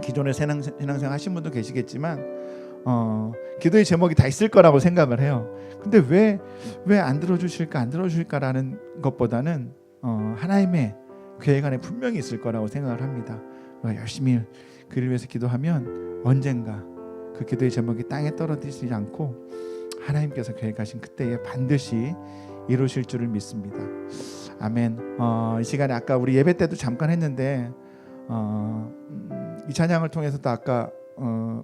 기존에 신앙생활 하신 분도 계시겠지만 기도의 제목이 다 있을 거라고 생각을 해요. 근데 왜 안 들어주실까라는 것보다는 하나님의 계획 안에 분명히 있을 거라고 생각을 합니다. 열심히 그를 위해서 기도하면 언젠가 그 기도의 제목이 땅에 떨어지지 않고 하나님께서 계획하신 그때에 반드시 이루실 줄을 믿습니다. 아멘. 이 시간에 아까 우리 예배 때도 잠깐 했는데 이 찬양을 통해서도 아까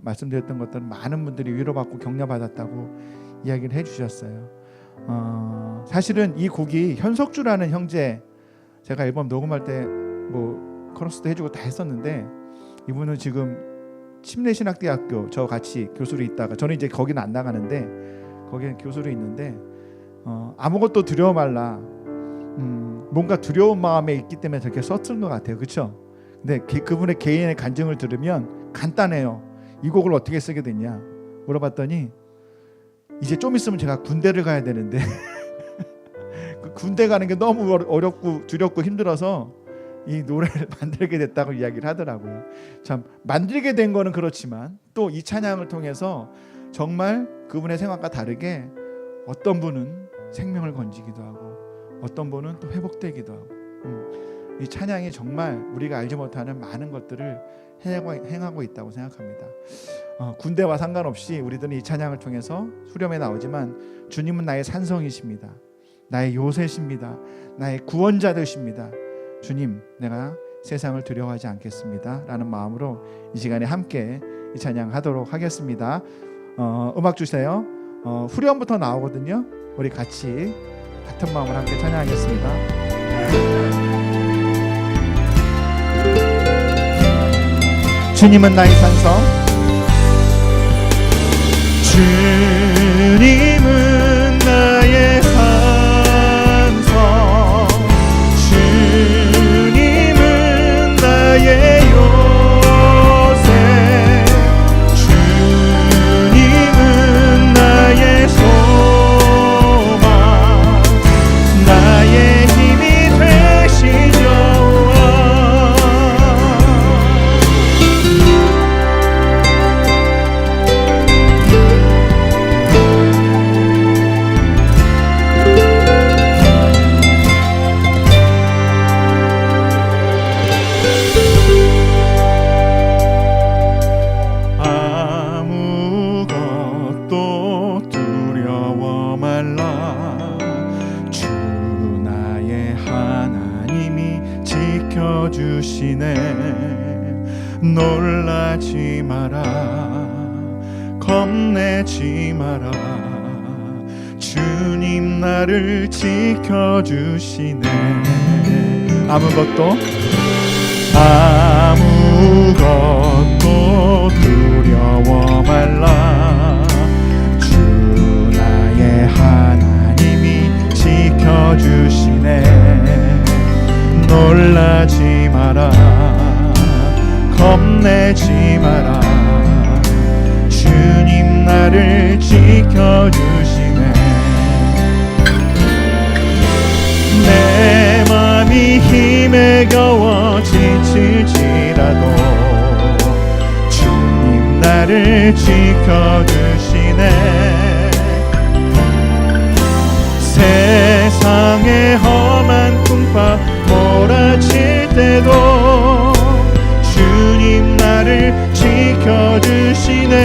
말씀드렸던 것들은 많은 분들이 위로받고 격려받았다고 이야기를 해주셨어요. 사실은 이 곡이 현석주라는 형제, 제가 앨범 녹음할 때 뭐 코러스도 해주고 다 했었는데, 이분은 지금 침례신학대학교 저 같이 교수로 있다가, 저는 이제 거기는 안 나가는데 거기는 교수로 있는데 아무것도 두려워 말라, 뭔가 두려운 마음에 있기 때문에 저렇게 썼던 것 같아요. 그렇죠? 근데 그분의 개인의 간증을 들으면 간단해요. 이 곡을 어떻게 쓰게 됐냐 물어봤더니, 이제 좀 있으면 제가 군대를 가야 되는데 그 군대 가는 게 너무 어렵고 두렵고 힘들어서 이 노래를 만들게 됐다고 이야기를 하더라고요. 참, 만들게 된 거는 그렇지만 또 이 찬양을 통해서 정말 그분의 생각과 다르게 어떤 분은 생명을 건지기도 하고 어떤 분은 또 회복되기도 하고, 이 찬양이 정말 우리가 알지 못하는 많은 것들을 행하고 있다고 생각합니다. 군대와 상관없이 우리들은 이 찬양을 통해서 수렴에 나오지만 주님은 나의 산성이십니다. 나의 요새십니다. 나의 구원자 되십니다. 주님, 내가 세상을 두려워하지 않겠습니다 라는 마음으로 이 시간에 함께 이 찬양 하도록 하겠습니다. 음악 주세요. 후렴부터 나오거든요. 우리 같이 같은 마음으로 함께 찬양하겠습니다. 주님은 나의 산성, 주님은 나의 산성, 주님은 나의 요새, 주님은 나의 소망, 나의 힘이 되신 여호와. 아무것도 두려워 말라, 주 나의 하나님이 지켜주시네. 놀라지 마라, 겁내지 마라, 주님 나를 지켜주시네. 아무것도 두려워 말라, 주 나의 하나님이 지켜주시네. 놀라지 마라, 겁내지 마라, 주님 나를 지켜주시네. 내 맘이 힘에 겨워 지칠지라도 주님 나를 지켜주시네. 세상의 험한 풍파 몰아칠 때도 주님 나를 지켜주시네.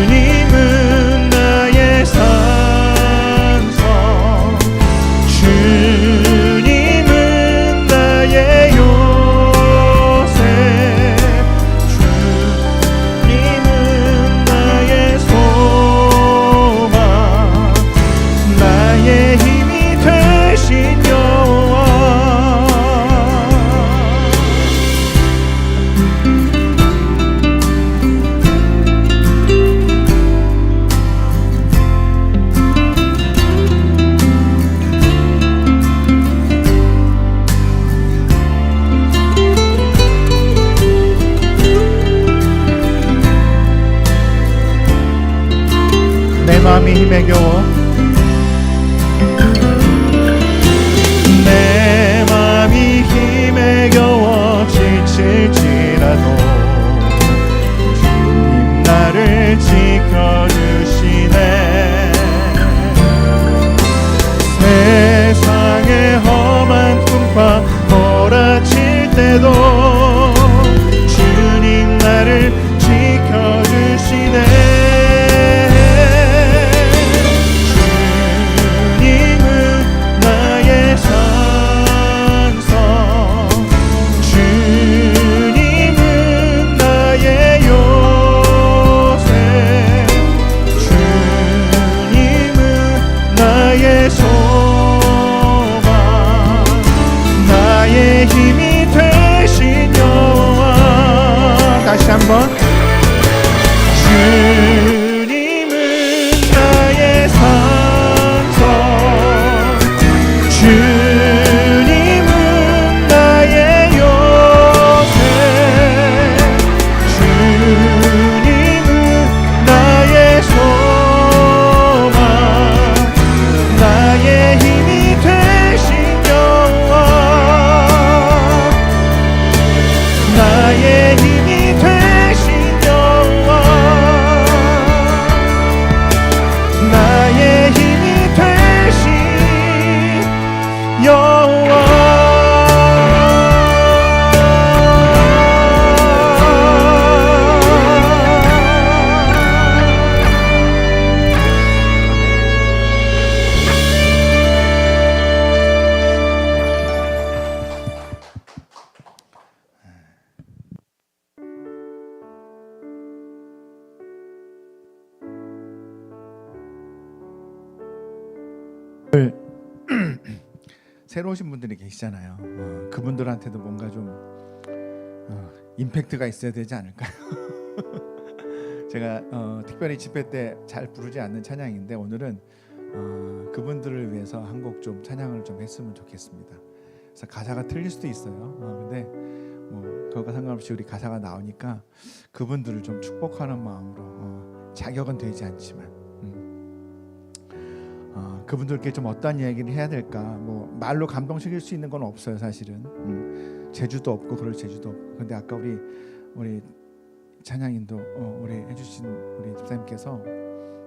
주님은 나의 산성, 주님은 나의 요새, 주님은 나의 소망, 나의 힘이 되신 여호와. 내 마음이 힘에 겨워, 내 마음이 힘에 겨워 지칠지라도 한번. 주님은 나의 산성, 주님은 나의 요새, 주님은 나의 소망, 나의 힘이 되신 여호와, 나의 힘이 되신 여호와, 나의 힘이 되신 여호와. 새로 오신 분들이 계시잖아요. 그분들한테도 뭔가 좀 임팩트가 있어야 되지 않을까요? 제가 특별히 집회 때 잘 부르지 않는 찬양인데 오늘은 그분들을 위해서 한 곡 좀 찬양을 좀 했으면 좋겠습니다. 그래서 가사가 틀릴 수도 있어요. 근데 뭐 그것과 상관없이 우리 가사가 나오니까 그분들을 좀 축복하는 마음으로 자격은 되지 않지만 그분들께 좀 어떤 이야기를 해야 될까, 뭐 말로 감동시킬 수 있는 건 없어요 사실은. 재주도 없고 그럴 재주도 없고. 근데 아까 우리 찬양인도 우리 해주신 우리 집사님께서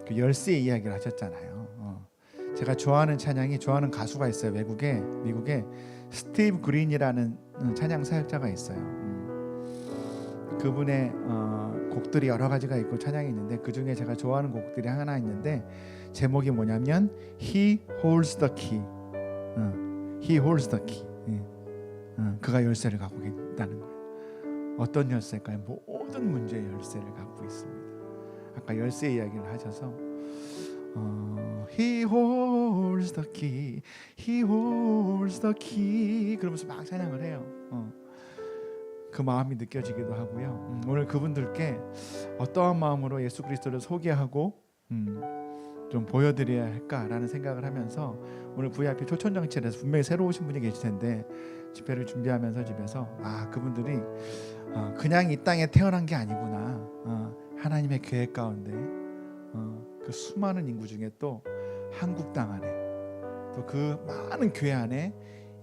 그 열쇠 이야기를 하셨잖아요. 제가 좋아하는 찬양이, 좋아하는 가수가 있어요. 미국에 스티브 그린이라는 찬양 사역자가 있어요. 그분의 곡들이 여러 가지가 있고 찬양이 있는데 그 중에 제가 좋아하는 곡들이 하나 있는데 제목이 뭐냐면 He holds the key. He holds the key. 그가 열쇠를 갖고 있다는 거예요. 어떤 열쇠일까요? 모든 문제의 열쇠를 갖고 있습니다. 아까 열쇠 이야기를 하셔서 He holds the key, He holds the key 그러면서 막 찬양을 해요. 그 마음이 느껴지기도 하고요. 오늘 그분들께 어떠한 마음으로 예수 그리스도를 소개하고 좀 보여드려야 할까라는 생각을 하면서 오늘 VIP 초청장치에서 분명히 새로 오신 분이 계실 텐데 집회를 준비하면서 집에서 그분들이 그냥 이 땅에 태어난 게 아니구나. 하나님의 계획 가운데 그 수많은 인구 중에 또 한국 땅 안에 또 그 많은 교회 안에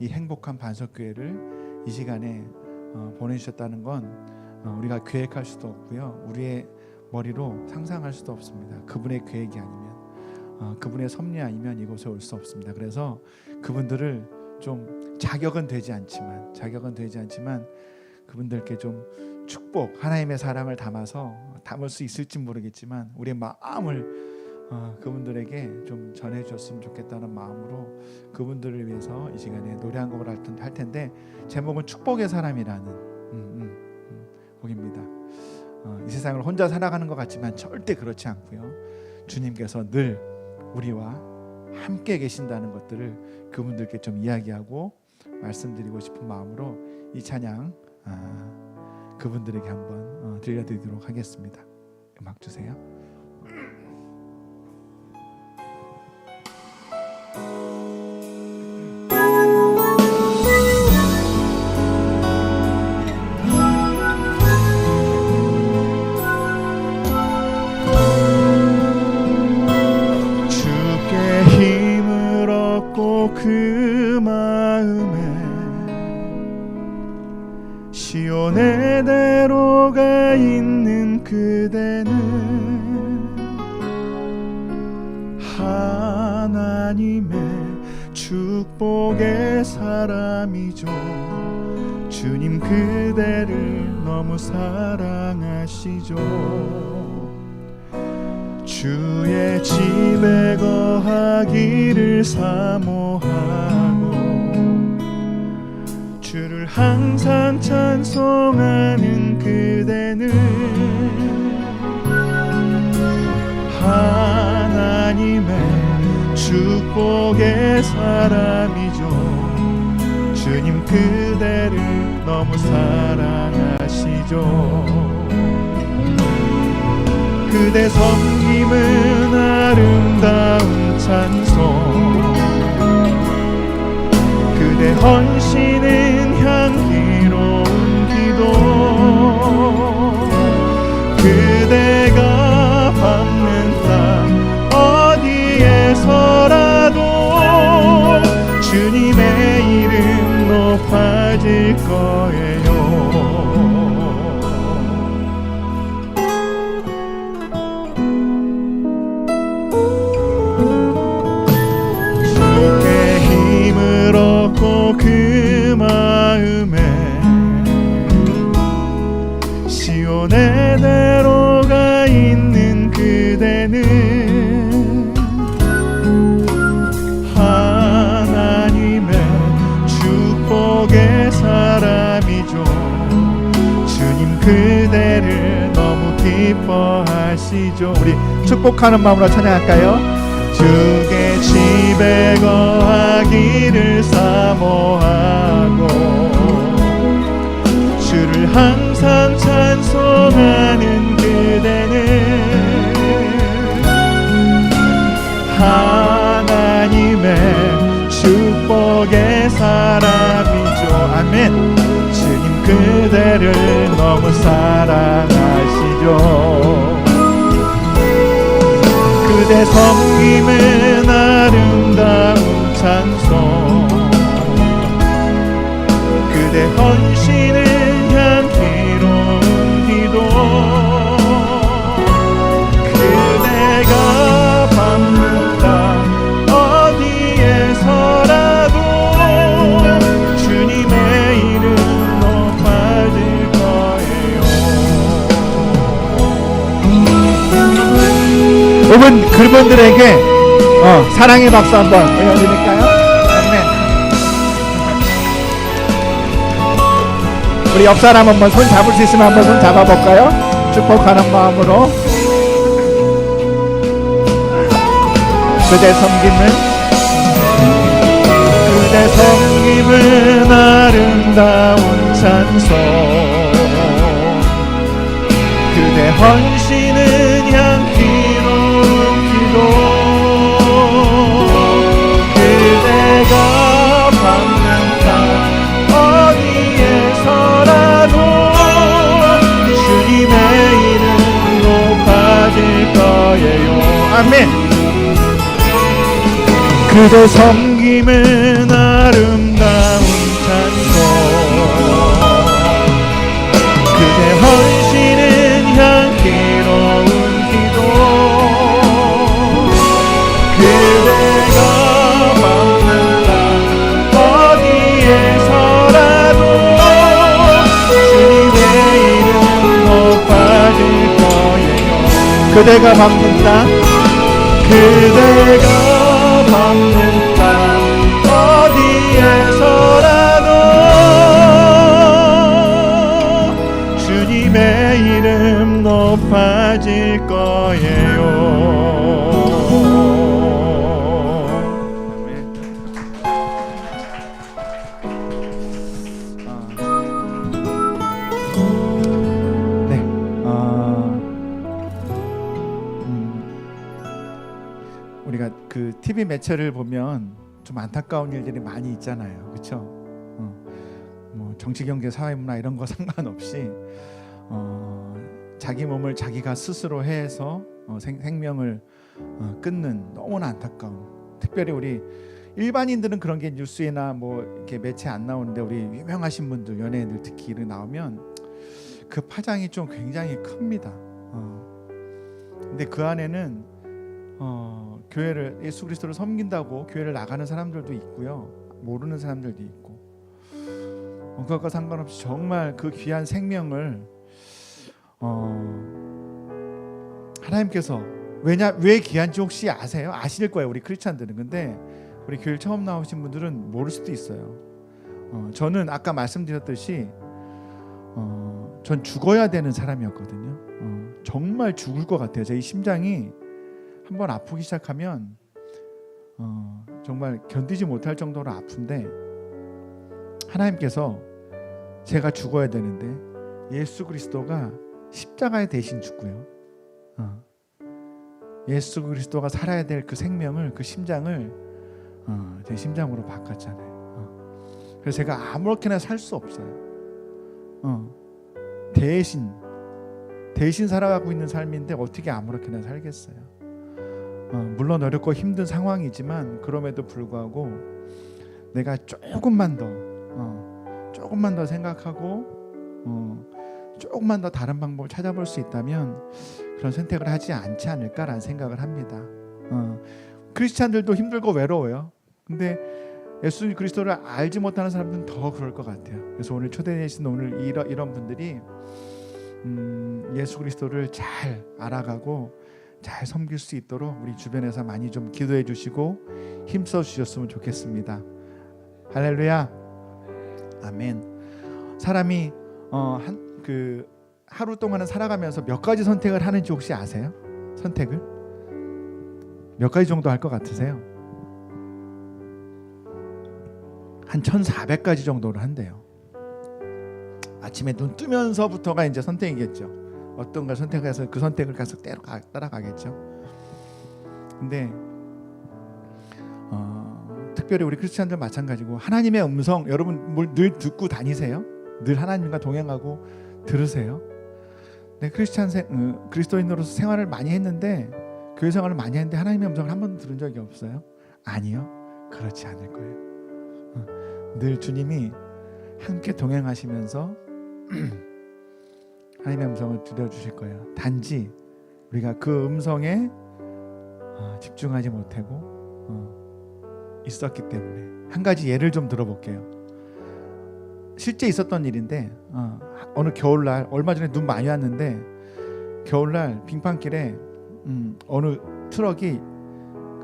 이 행복한 반석교회를 이 시간에 보내주셨다는 건 우리가 계획할 수도 없고요. 우리의 머리로 상상할 수도 없습니다. 그분의 계획이 아니면, 그분의 섭리 아니면 이곳에 올 수 없습니다. 그래서 그분들을 좀 자격은 되지 않지만 그분들께 좀 축복, 하나님의 사랑을 담을 수 있을지 모르겠지만 우리의 마음을 그분들에게 좀 전해줬으면 좋겠다는 마음으로 그분들을 위해서 이 시간에 노래 한 곡을 할 텐데 제목은 축복의 사람이라는 곡입니다. 이 세상을 혼자 살아가는 것 같지만 절대 그렇지 않고요. 주님께서 늘 우리와 함께 계신다는 것들을 그분들께 좀 이야기하고 말씀드리고 싶은 마음으로 이 찬양 그분들에게 한번 들려드리도록 하겠습니다. 음악 주세요. 주께 힘을 얻고 그 마음에 시온의 대로가 있는 그대는 하나님의 축복의 사람이죠. 주님 그대를 너무 사랑하시죠. 주의 집에 거하기를 사모하고 주를 항상 찬송하는 그대는 하나님의 축복의 사람이죠. 주님 그대를 너무 사랑하시죠. 그대 섬김은 아름다운 찬송, 그대 헌신은 향기로운 기도, 그대가 밟는 땅 어디에서라도 주님의 이름 높아질 거예요. 주께 힘을 얻고 그 마음에 시온의 대로가 있는 그대는 하나님의 축복의 사람이죠. 주님 그대를 너무 기뻐하시죠. 우리 축복하는 마음으로 찬양할까요? 주의 집에 거하기를 사모하고 주를 항상 찬송하는 그대는 하나님의 축복의 사람이죠. 아멘. 주님 그대를 너무 사랑하시죠. 그대 섬김은 아름다운 찬송, 그대 헌신은 향기로운 기도, 그대가 밟는 땅 어디에서라도 주님의 이름 높아질 거예요. 5분 그분들에게 사랑의 박수 한번 보여드릴까요? 아멘. 우리 옆 사람 한번 손 잡을 수 있으면 한번 손 잡아볼까요? 축복하는 마음으로. 그대 섬김은 아름다운 찬송, 그대 헌신은 향기로운 기도, 그대가 밟는 땅 어디에서라도 주님의 이름 높아질 거예요. 아멘. 그대 섬김은 아름다운 찬송, 그대 헌신은 향기로운 기도, 그대가 밟는 땅 어디에서라도 주님의 이름 높아질 거예요. 그대가 밟는 땅, 그대가 밟는 땅 어디에서라도 주님의 이름 높아질 거예요. 네, 우리가 그 TV 매체를 보면 좀 안타까운 일들이 많이 있잖아요, 그렇죠? 뭐 정치, 경제, 사회, 문화 이런 거 상관없이 자기 몸을 자기가 스스로 해서 생명을 끊는 너무나 안타까운. 특별히 우리 일반인들은 그런 게 뉴스에나 뭐 이렇게 매체 안 나오는데 우리 유명하신 분들, 연예인들 특히 이렇게 나오면 그 파장이 좀 굉장히 큽니다. 근데 그 안에는 교회를, 예수 그리스도를 섬긴다고 교회를 나가는 사람들도 있고요, 모르는 사람들도 있고, 그것과 상관없이 정말 그 귀한 생명을 하나님께서 왜 귀한지 혹시 아세요? 아실 거예요, 우리 크리스찬들은. 근데 우리 교회 처음 나오신 분들은 모를 수도 있어요. 저는 아까 말씀드렸듯이 전 죽어야 되는 사람이었거든요. 정말 죽을 것 같아요. 제 이 심장이 한번 아프기 시작하면 정말 견디지 못할 정도로 아픈데, 하나님께서 제가 죽어야 되는데 예수 그리스도가 십자가에 대신 죽고요, 예수 그리스도가 살아야 될 그 생명을, 그 심장을 제 심장으로 바꿨잖아요. 그래서 제가 아무렇게나 살 수 없어요. 대신 살아가고 있는 삶인데 어떻게 아무렇게나 살겠어요. 물론 어렵고 힘든 상황이지만 그럼에도 불구하고 내가 조금만 더 생각하고 조금만 더 다른 방법을 찾아볼 수 있다면 그런 선택을 하지 않지 않을까라는 생각을 합니다. 크리스찬들도 힘들고 외로워요. 근데 예수 그리스도를 알지 못하는 사람들은 더 그럴 것 같아요. 그래서 오늘 초대되신 오늘 이런 분들이 예수 그리스도를 잘 알아가고 잘 섬길 수 있도록 우리 주변에서 많이 좀 기도해 주시고 힘써 주셨으면 좋겠습니다. 할렐루야. 아멘. 사람이 하루 동안은 살아가면서 몇 가지 선택을 하는지 혹시 아세요? 선택을 몇 가지 정도 할 것 같으세요? 한 1400가지 정도를 한대요. 아침에 눈 뜨면서부터가 이제 선택이겠죠. 어떤 걸 선택해서 그 선택을 계속 따라가겠죠. 근데 특별히 우리 크리스찬들 마찬가지고 하나님의 음성 여러분 늘 듣고 다니세요? 늘 하나님과 동행하고 들으세요? 네, 그리스도인으로서 생활을 많이 했는데 교회 생활을 많이 했는데 하나님의 음성을 한 번도 들은 적이 없어요? 아니요, 그렇지 않을 거예요. 늘 주님이 함께 동행하시면서 하나님의 음성을 들려주실 거예요. 단지 우리가 그 음성에 집중하지 못하고 있었기 때문에. 한 가지 예를 좀 들어볼게요. 실제 있었던 일인데 어느 겨울날 얼마 전에 눈 많이 왔는데 겨울날 빙판길에 어느 트럭이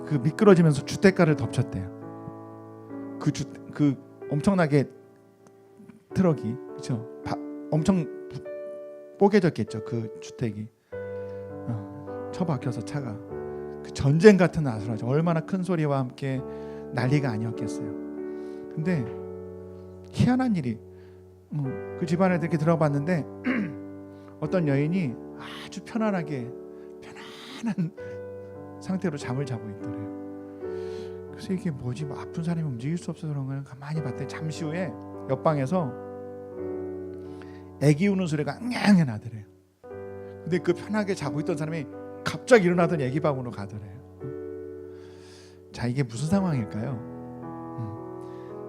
그 미끄러지면서 주택가를 덮쳤대요. 그 엄청나게 트럭이 그렇죠. 엄청 뽀개졌겠죠. 그 주택이 처박혀서 차가 그 전쟁 같은 아수라죠. 얼마나 큰 소리와 함께 난리가 아니었겠어요. 근데 희한한 일이 그 집안에 이렇게 들어봤는데 어떤 여인이 아주 편안한 상태로 잠을 자고 있더래요. 그래서 이게 뭐지? 뭐 아픈 사람이 움직일 수 없어서 그런 거는 가만히 봤더니 잠시 후에 옆방에서 애기 우는 소리가 앙앙 나더래요. 근데 그 편하게 자고 있던 사람이 갑자기 일어나더니 애기 방으로 가더래요. 자, 이게 무슨 상황일까요?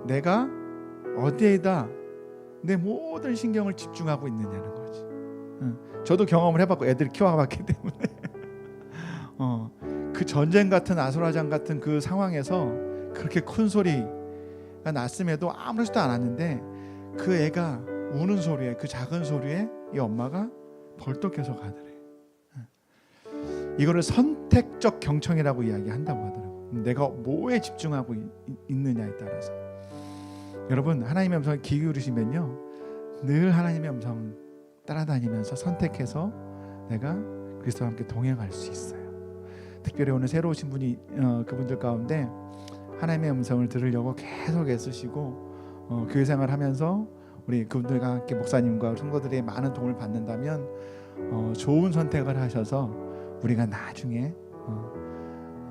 내가 어디에다 내 모든 신경을 집중하고 있느냐는 거지. 저도 경험을 해봤고 애들 키워봤기 때문에 그 전쟁 같은 아수라장 같은 그 상황에서 그렇게 큰 소리가 났음에도 아무렇지도 않았는데 그 애가 우는 소리에, 그 작은 소리에 이 엄마가 벌떡해서 가더래. 이거를 선택적 경청이라고 이야기한다고 하더라고요. 내가 뭐에 집중하고 있느냐에 따라서. 여러분, 하나님의 음성에 귀 기울이시면요 늘 하나님의 음성 따라다니면서 선택해서 내가 그리스도와 함께 동행할 수 있어요. 특별히 오늘 새로 오신 분이 그분들 가운데 하나님의 음성을 들으려고 계속 애쓰시고 교회 생활하면서 우리 그분들과 함께 목사님과 성도들의 많은 도움을 받는다면 좋은 선택을 하셔서 우리가 나중에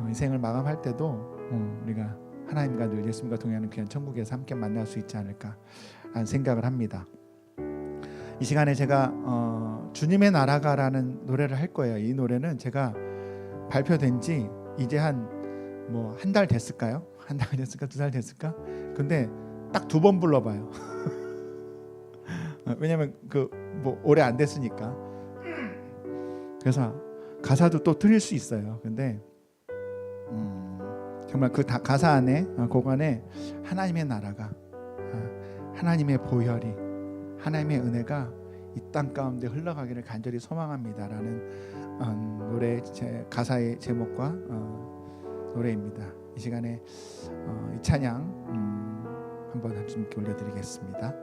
인생을 마감할 때도 우리가 하나님과 늘 예수님과 동행하는 귀한 천국에서 함께 만날 수 있지 않을까 하는 생각을 합니다. 이 시간에 제가 주님의 나라가라는 노래를 할 거예요. 이 노래는 제가 발표된 지 이제 한 달 됐을까요? 한 달 됐을까? 2달 됐을까? 근데 딱 2번 불러봐요. 왜냐면 오래 안 됐으니까. 그래서 가사도 또 틀릴 수 있어요. 근데 정말 그 가사 안에 곡 안에 하나님의 나라가 하나님의 보혈이 하나님의 은혜가 이 땅 가운데 흘러가기를 간절히 소망합니다라는 노래 가사의 제목과 노래입니다. 이 시간에 이 찬양 한번 함께 올려드리겠습니다.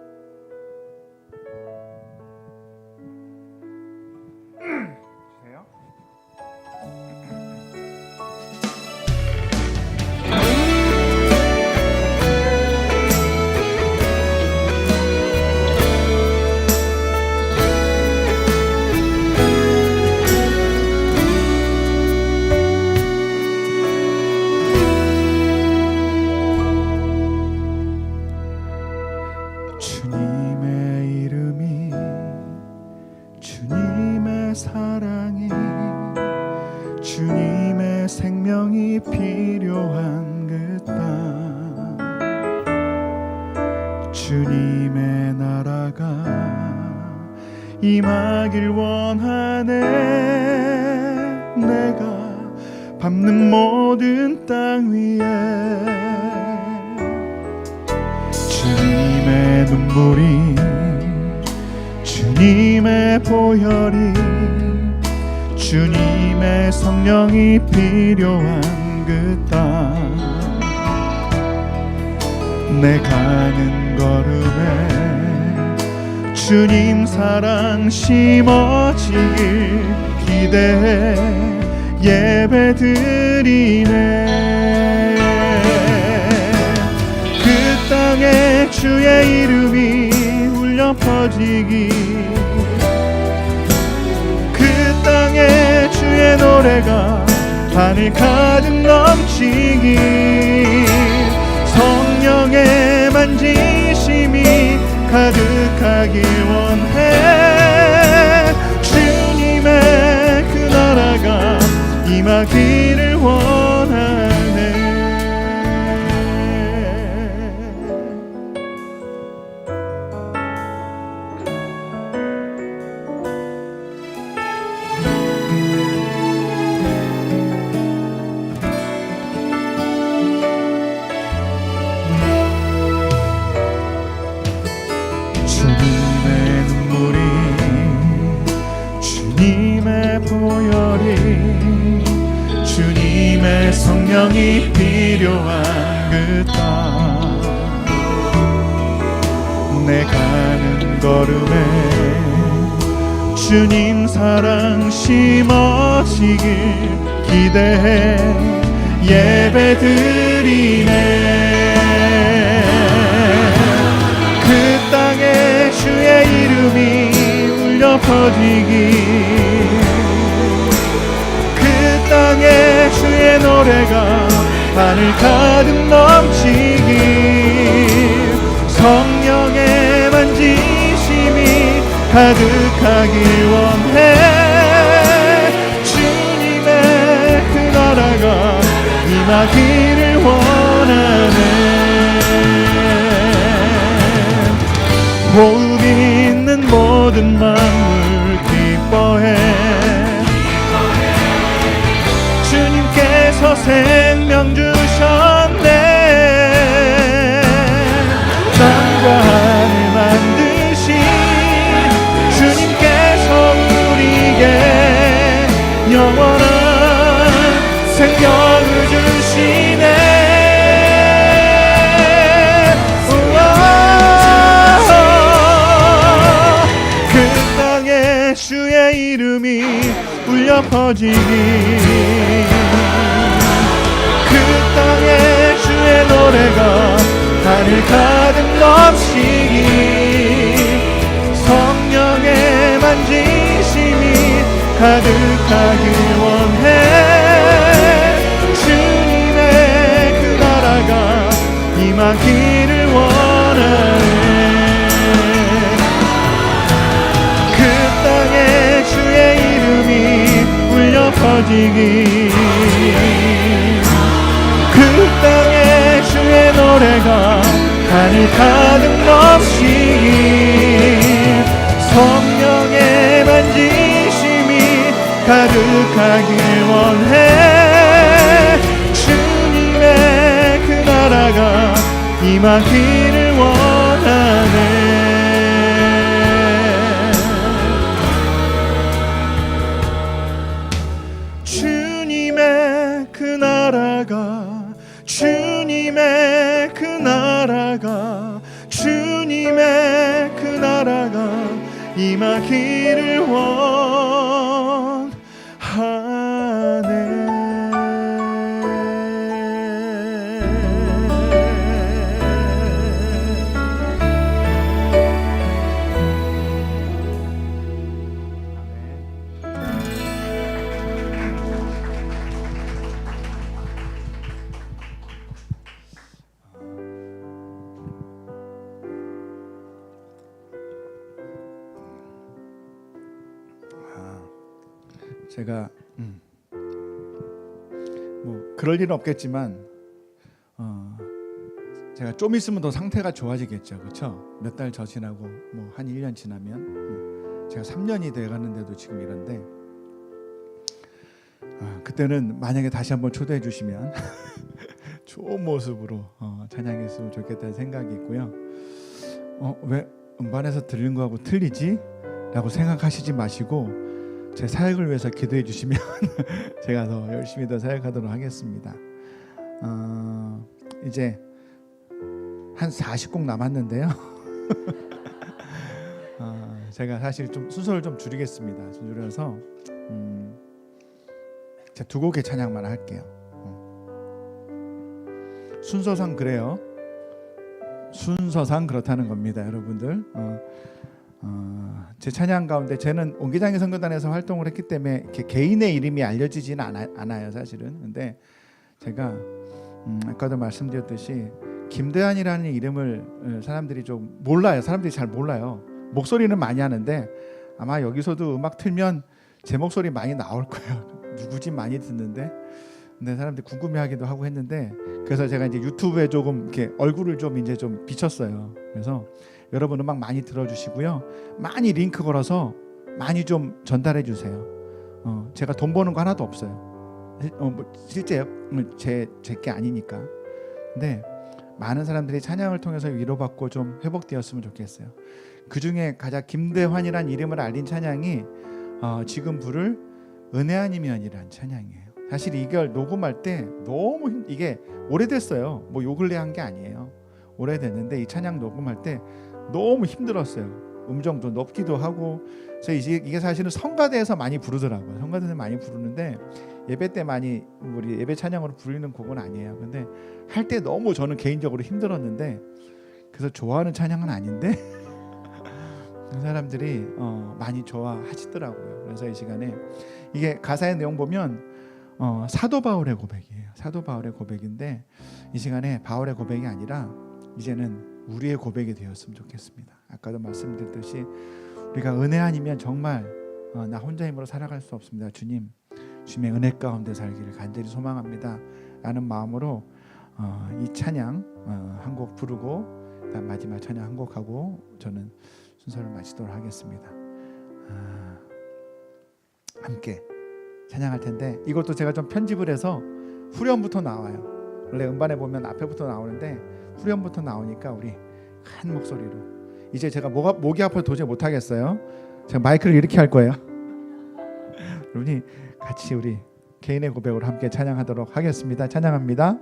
주님의 나라가 임하길 원하네. 내가 밟는 모든 땅 위에 주님의 눈물이, 주님의 보혈이, 주님의 성령이 필요한 그 땅, 내 가는 걸음에 주님 사랑 심어지길 기대해 예배드리네. 그 땅에 주의 이름이 울려 퍼지기, 그 땅에 주의 노래가 하늘 가득 넘치기, 성령의 만지심이 가득하길 원해. 주님의 그 나라가 임하기를 원하네. 주님의 눈물이, 주님의 보혈이, 주님의 성령이 필요한 그 땅, 내 가는 걸음에 주님 사랑 심어지길 기대해 예배드리네. 그 땅에 주의 이름이 울려 퍼지기, 그 땅에 주의 노래가 하늘 가득 넘치기, 성령의 만지심이 가득하길 원해. 주님의 그 나라가 임하기를 원하네. 호흡 있는 모든 만물 기뻐해. 주님께서 생명 주셨네. 땅과 하늘 만드신 주님께서 우리에게 영원한 생명을 주시네. 주의 이름이 울려 퍼지기, 그 땅에 주의 노래가 하늘 가득 넘치기, 성령의 만지심이 가득하길 원해. 주님의 그 나라가 임하기를 원하네. 주의 이름이 울려 퍼지기, 그 땅에 주의 노래가 하늘 가득 넘치기, 성령의 만지심이 가득하길 원해. 주님의 그 나라가 임하기를 원하네. 주님의 그 나라가, 주님의 그 나라가 임하기를 원하네. 제가 뭐 그럴 일은 없겠지만 제가 좀 있으면 더 상태가 좋아지겠죠, 그렇죠? 몇 달 저 지나고 뭐 한 1년 지나면 제가 3년이 돼가는데도 지금 이런데 그때는 만약에 다시 한번 초대해 주시면 좋은 모습으로 찬양했으면 좋겠다는 생각이 있고요. 왜 음반에서 들은 거하고 틀리지? 라고 생각하시지 마시고 제 사역을 위해서 기도해 주시면 제가 더 열심히 더 사역하도록 하겠습니다. 이제 한 40곡 남았는데요. 제가 사실 좀 순서를 좀 줄이겠습니다. 줄여서 제가 2곡의 찬양만 할게요. 순서상 그래요. 순서상 그렇다는 겁니다, 여러분들. 제 찬양 가운데 저는 옹기장의 선교단에서 활동을 했기 때문에 이렇게 개인의 이름이 알려지지는 않아요, 사실은. 근데 제가 아까도 말씀드렸듯이 김대환이라는 이름을 사람들이 좀 몰라요. 사람들이 잘 몰라요. 목소리는 많이 하는데 아마 여기서도 음악 틀면 제 목소리 많이 나올 거예요. 누구지 많이 듣는데. 근데 사람들이 궁금해하기도 하고 했는데 그래서 제가 이제 유튜브에 조금 이렇게 얼굴을 좀 이제 좀 비쳤어요. 그래서 여러분 음악 많이 들어주시고요. 많이 링크 걸어서 많이 좀 전달해 주세요. 제가 돈 버는 거 하나도 없어요. 뭐 실제 제게 아니니까. 근데 많은 사람들이 찬양을 통해서 위로받고 좀 회복되었으면 좋겠어요. 그 중에 가장 김대환이란 이름을 알린 찬양이 지금 부를 은혜 아니면이란 찬양이에요. 사실 이걸 녹음할 때 너무 이게 오래됐어요. 뭐 요 근래 한 게 아니에요. 오래됐는데 이 찬양 녹음할 때 너무 힘들었어요. 음정도 높기도 하고. 그래서 이게 사실은 성가대에서 많이 부르더라고요. 성가대에서 많이 부르는데 예배 때 많이 우리 예배 찬양으로 부르는 곡은 아니에요. 근데 할 때 너무 저는 개인적으로 힘들었는데 그래서 좋아하는 찬양은 아닌데 사람들이 많이 좋아하시더라고요. 그래서 이 시간에 이게 가사의 내용 보면 사도 바울의 고백이에요. 사도 바울의 고백인데 이 시간에 바울의 고백이 아니라 이제는 우리의 고백이 되었으면 좋겠습니다. 아까도 말씀드렸듯이 우리가 은혜 아니면 정말 나 혼자 힘으로 살아갈 수 없습니다. 주님의 은혜 가운데 살기를 간절히 소망합니다 라는 마음으로 이 찬양 한 곡 부르고 그다음 마지막 찬양 한 곡 하고 저는 순서를 마치도록 하겠습니다. 함께 찬양할 텐데 이것도 제가 좀 편집을 해서 후렴부터 나와요. 원래 음반에 보면 앞에부터 나오는데 후렴부터 나오니까 우리 한 목소리로 이제 제가 목이 아파서 도저히 못하겠어요. 제가 마이크를 이렇게 할 거예요. 여러분이 같이 우리 개인의 고백으로 함께 찬양하도록 하겠습니다. 찬양합니다.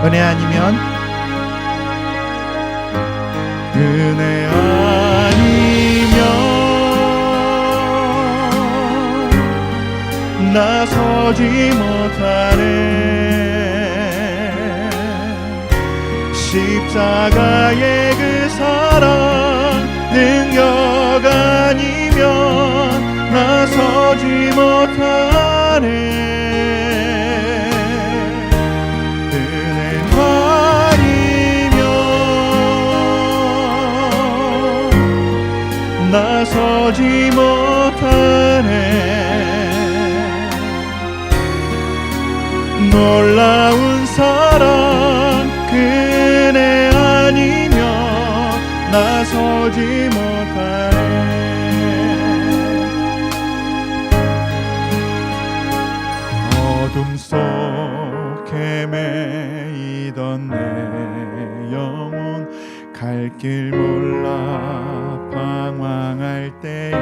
은혜 아니면 은혜 아니면 나서지 못하네. 십자가의 그 사랑 능력 아니면 나서지 못하네. 나서지 못하네. 놀라운 사랑 그네 아니면 나서지 못하네. 어둠 속 헤매이던 내 영혼 갈 길 몰라 방황할 때에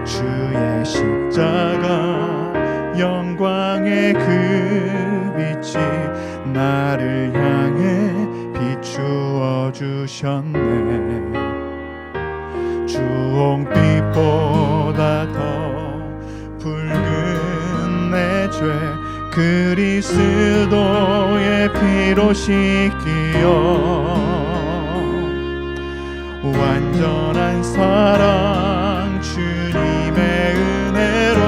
주의 십자가 영광의 그 빛이 나를 향해 비추어 주셨네. 주홍빛보다 더 붉은 내 죄 그리스도의 피로 씻기어 완전한 사랑 주님의 은혜로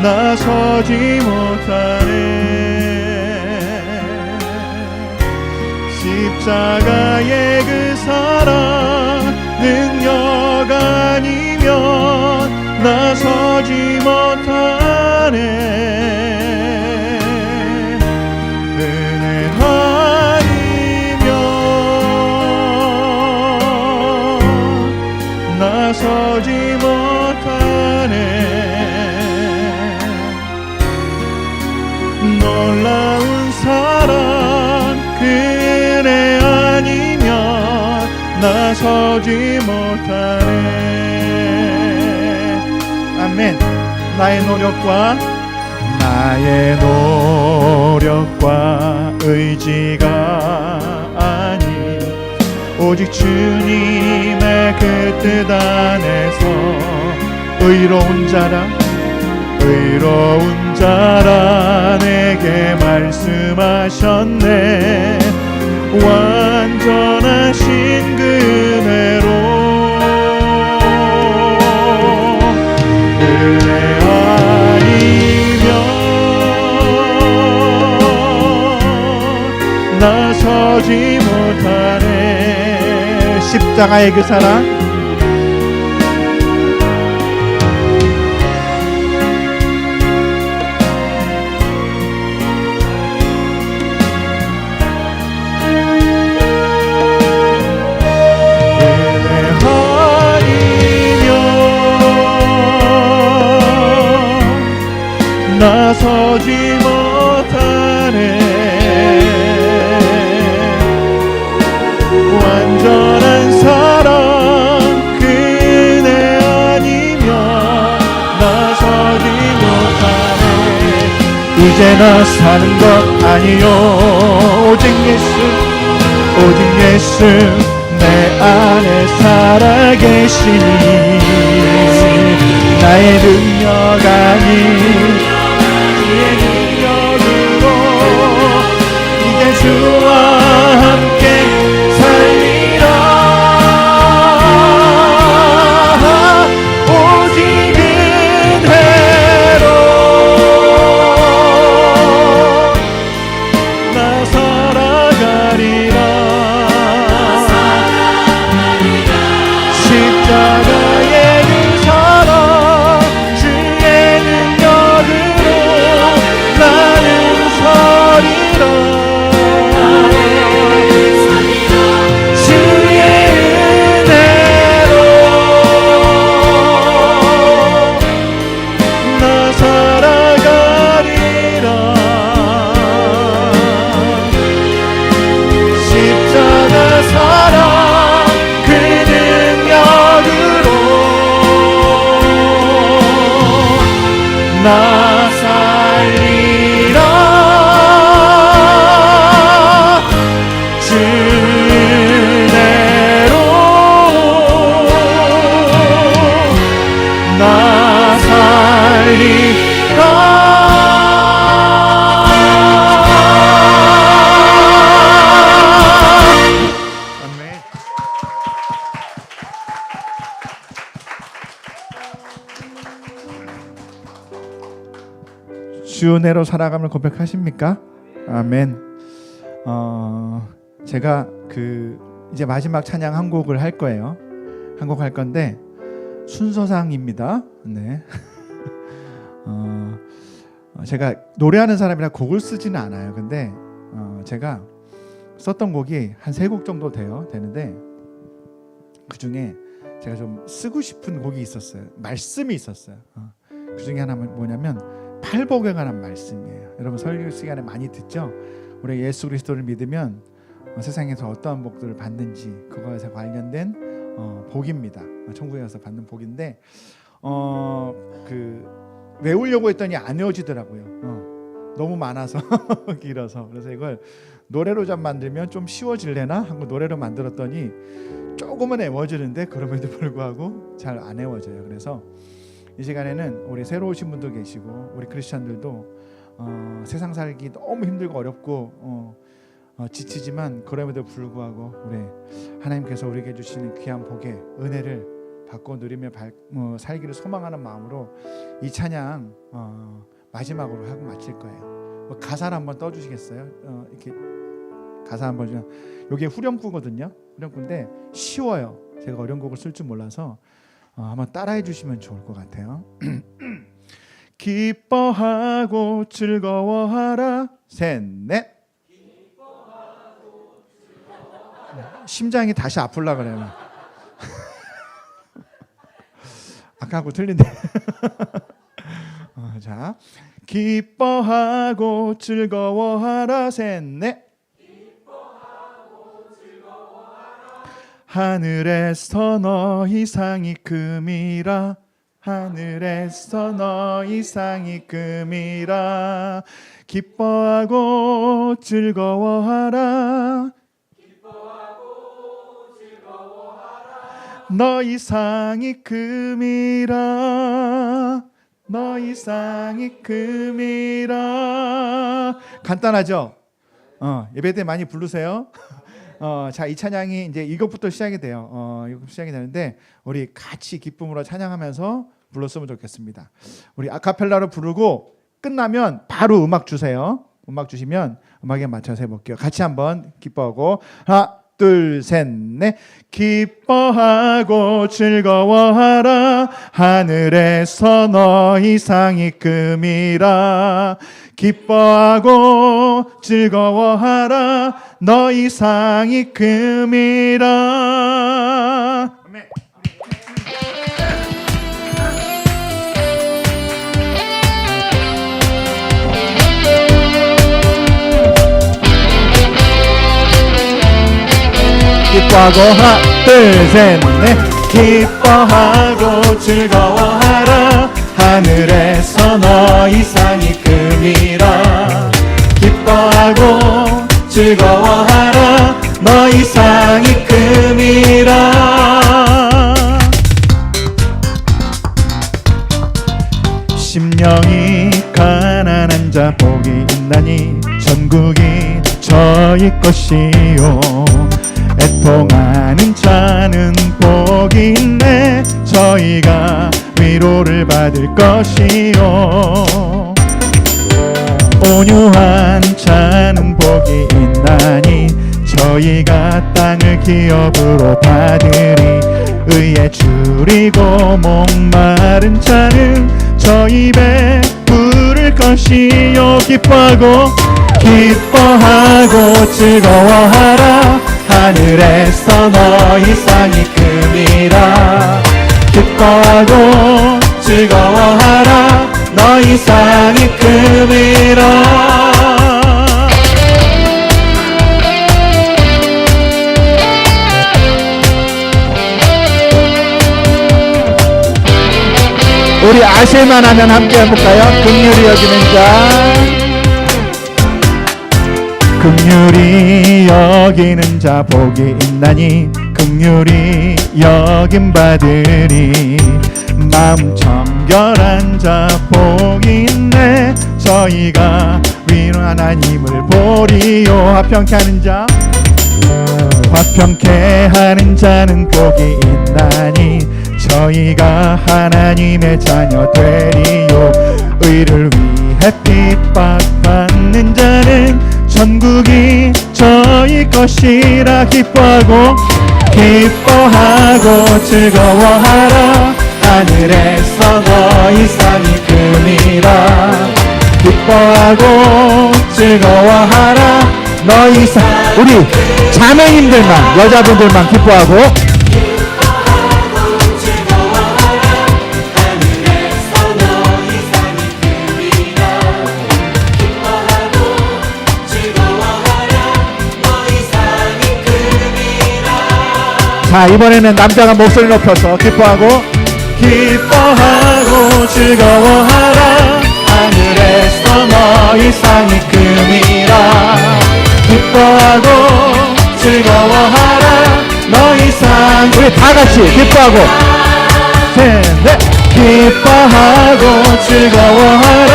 나서지 못하네. 십자가의 그 사랑 능력 아니면 나서지 못하네. 은혜 아니면 나서지 못하네. 놀라운 사랑 그 은혜 아니면 나서지 못하네. 아멘. 나의 노력과 의지가 아닌 오직 주님의 그 뜻 안에서 의로운 자라 내게 말씀하셨네. 완전하신 그 은혜로 은혜 아니면 나서지 못하네. 십자가의 그 사랑 나서지 못하네. 완전한 사랑 그 은혜 아니면 나서지 못하네. 이제 나 사는 것 아니요 오직 예수 내 안에 살아계시니 나의 능력 아닌 주와 함께 살리라. 오직 은혜로 나 살아가리라. 십자가의 그 사랑 주의 능력으로 나는 서리라. 나 살리라. 주 은혜로 나 살리라. 주 은혜로 살아감을 고백하십니까? 아멘. 제가 이제 마지막 찬양 한 곡을 할 거예요. 한 곡 할 건데 순서상입니다. 네. 제가 노래하는 사람이라 곡을 쓰지는 않아요. 근데 제가 썼던 곡이 한 3곡 정도 되는데 그 중에 제가 좀 쓰고 싶은 곡이 있었어요. 말씀이 있었어요. 그 중에 하나는 뭐냐면 팔복에 관한 말씀이에요. 여러분 설교 시간에 많이 듣죠? 우리 예수 그리스도를 믿으면 세상에서 어떠한 복들을 받는지 그것에 관련된 복입니다. 천국에 가서 받는 복인데 외우려고 했더니 안 외워지더라고요. 너무 많아서 길어서. 그래서 이걸 노래로 좀 만들면 좀 쉬워질래나 하고 노래로 만들었더니 조금은 외워지는데 그럼에도 불구하고 잘 안 외워져요. 그래서 이 시간에는 우리 새로 오신 분도 계시고 우리 크리스찬들도 세상 살기 너무 힘들고 어렵고 지치지만 그럼에도 불구하고 우리 하나님께서 우리에게 주시는 귀한 복의 은혜를 받고 누리며 살기를 소망하는 마음으로 이 찬양 마지막으로 하고 마칠 거예요. 가사를 한번 떠주시겠어요? 이렇게 가사 한번 좀. 이게 후렴구거든요. 후렴구인데 쉬워요. 제가 어려운 곡을 쓸 줄 몰라서 한번 따라해 주시면 좋을 것 같아요. 기뻐하고 즐거워하라. 셋, 넷. 심장이 다시 아플라 그래요. 아까하고 틀린데. 자, 기뻐하고 즐거워하라. 셋, 넷. 하늘에서 너 이상이 금이라. 하늘에서 너 이상이 금이라. 기뻐하고 즐거워하라. 너 이상이 금이라. 너 이상이 금이라. 간단하죠? 예배 때 많이 부르세요. 자, 이 찬양이 이제 이것부터 시작이 돼요. 이것부터 시작이 되는데 우리 같이 기쁨으로 찬양하면서 불렀으면 좋겠습니다. 우리 아카펠라로 부르고 끝나면 바로 음악 주세요. 음악 주시면 음악에 맞춰서 해볼게요. 같이 한번 기뻐하고 하나, 둘, 셋, 넷. 기뻐하고 즐거워하라. 하늘에서 너 이상이 금이라. 기뻐하고 즐거워하라. 너 이상이 금이라. 아멘. 기뻐하고 하나, 둘, 셋, 넷. 기뻐하고 즐거워하라. 하늘에서 너 이상이 금이라. 기뻐하고 즐거워하라. 너 이상이 금이라. 심령이 가난한 자 복이 있나니 천국이 저희 것이요. 애통하는 자는 복이 있네. 저희가 위로를 받을 것이요. 온유한 자는 복이 있나니 저희가 땅을 기업으로 받으리. 의에 줄이고 목마른 자는 저희 배 부를 것이요. 기뻐하고 즐거워하라. 하늘에서 너 이상이 금이라. 기뻐하고 즐거워하라. 너 이상이 금이라. 우리 아실만 하면 함께 해볼까요? 긍휼히 여기는 자. 긍휼히 여기는 자 복이 있나니 긍휼히 여김 받으리. 마음 정결한 자 복이 있네. 저희가 위로 하나님을 보리요. 화평케 하는 자, 화평케 하는 자는 복이 있나니 저희가 하나님의 자녀 되리요. 의를 위해 핍박받는 자는 천국이 저희 것이라. 기뻐하고 즐거워하라. 하늘에서 너 이상이 금이라. 기뻐하고 즐거워하라. 너 이상. 우리 자매님들만, 여자분들만 기뻐하고 자, 이번에는 남자가 목소리 높여서 기뻐하고 즐거워하라. 하늘에서 너 이상이 금이라. 기뻐하고 즐거워하라. 너 이상. 우리 다 같이 기뻐하고 셋, 넷. 기뻐하고 즐거워하라.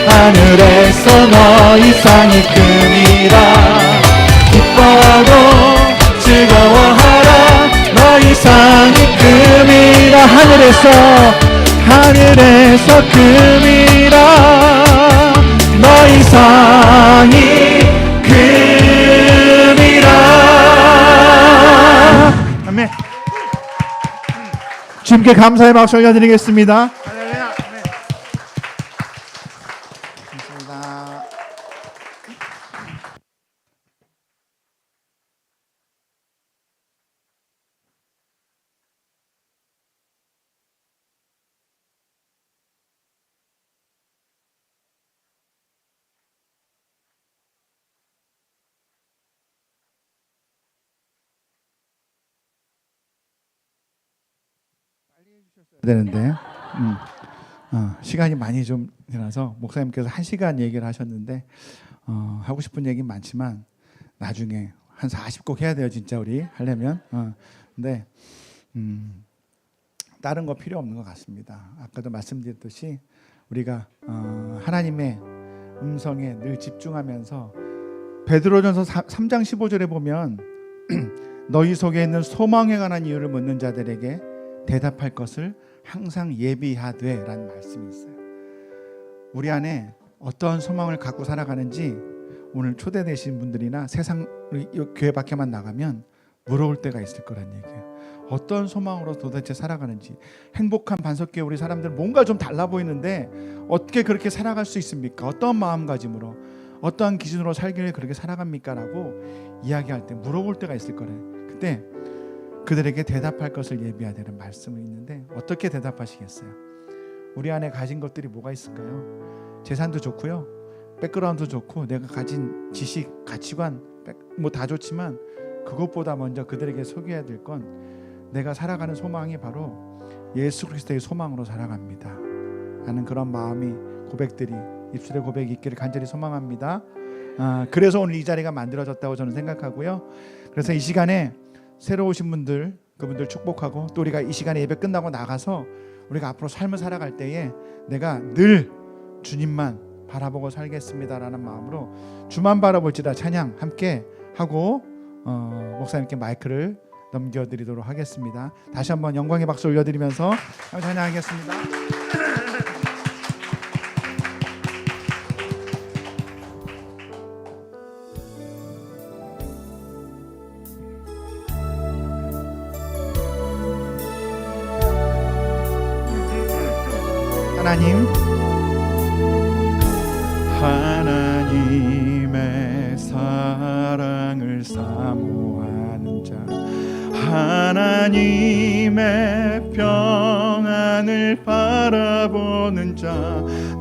하늘에서 너 이상이 금이라. 기뻐하고 즐거워하라. 너 이상이 금이라. 하늘에서 금이라 너 이상이 금이라. 아멘. 주님께 감사의 박수 올려드리겠습니다. 할렐루야. 아멘. 감사합니다. 되는데 시간이 많이 좀 지나서 목사님께서 1시간 얘기를 하셨는데 하고 싶은 얘기는 많지만 나중에 한 40곡 해야 돼요, 진짜 우리 하려면. 근데 다른 거 필요 없는 것 같습니다. 아까도 말씀드렸듯이 우리가 하나님의 음성에 늘 집중하면서 베드로전서 3장 15절에 보면 너희 속에 있는 소망에 관한 이유를 묻는 자들에게 대답할 것을 항상 예비하되 라는 말씀이 있어요. 우리 안에 어떤 소망을 갖고 살아가는지 오늘 초대되신 분들이나 세상 교회 밖에만 나가면 물어볼 때가 있을 거란 얘기예요. 어떤 소망으로 도대체 살아가는지. 행복한 반석교회 우리 사람들 뭔가 좀 달라 보이는데 어떻게 그렇게 살아갈 수 있습니까? 어떤 마음가짐으로 어떠한 기준으로 살기를 그렇게 살아갑니까? 라고 이야기할 때 물어볼 때가 있을 거래요. 그때 그들에게 대답할 것을 예비하되는 말씀이 있는데 어떻게 대답하시겠어요? 우리 안에 가진 것들이 뭐가 있을까요? 재산도 좋고요, 백그라운드 좋고, 내가 가진 지식, 가치관 뭐 다 좋지만 그것보다 먼저 그들에게 소개해야 될 건 내가 살아가는 소망이 바로 예수 그리스도의 소망으로 살아갑니다 하는 그런 마음이, 고백들이, 입술의 고백이 있기를 간절히 소망합니다. 그래서 오늘 이 자리가 만들어졌다고 저는 생각하고요. 그래서 이 시간에 새로 오신 분들, 그분들 축복하고, 또 우리가 이 시간에 예배 끝나고 나가서 우리가 앞으로 삶을 살아갈 때에 내가 늘 주님만 바라보고 살겠습니다라는 마음으로 주만 바라볼지라 찬양 함께 하고 목사님께 마이크를 넘겨드리도록 하겠습니다. 다시 한번 영광의 박수 올려드리면서 찬양하겠습니다. 하나님의 사랑을 사모하는 자, 하나님의 평안을 바라보는 자,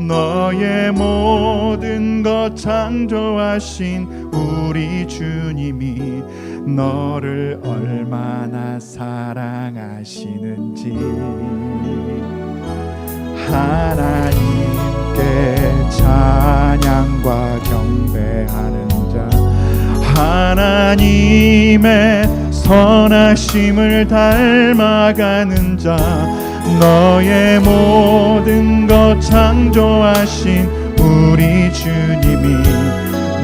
너의 모든 것 창조하신 우리 주님이 너를 얼마나 사랑하시는지 하나님께 찬양과 경배하는 자, 하나님의 선하심을 닮아가는 자, 너의 모든 것 창조하신 우리 주님이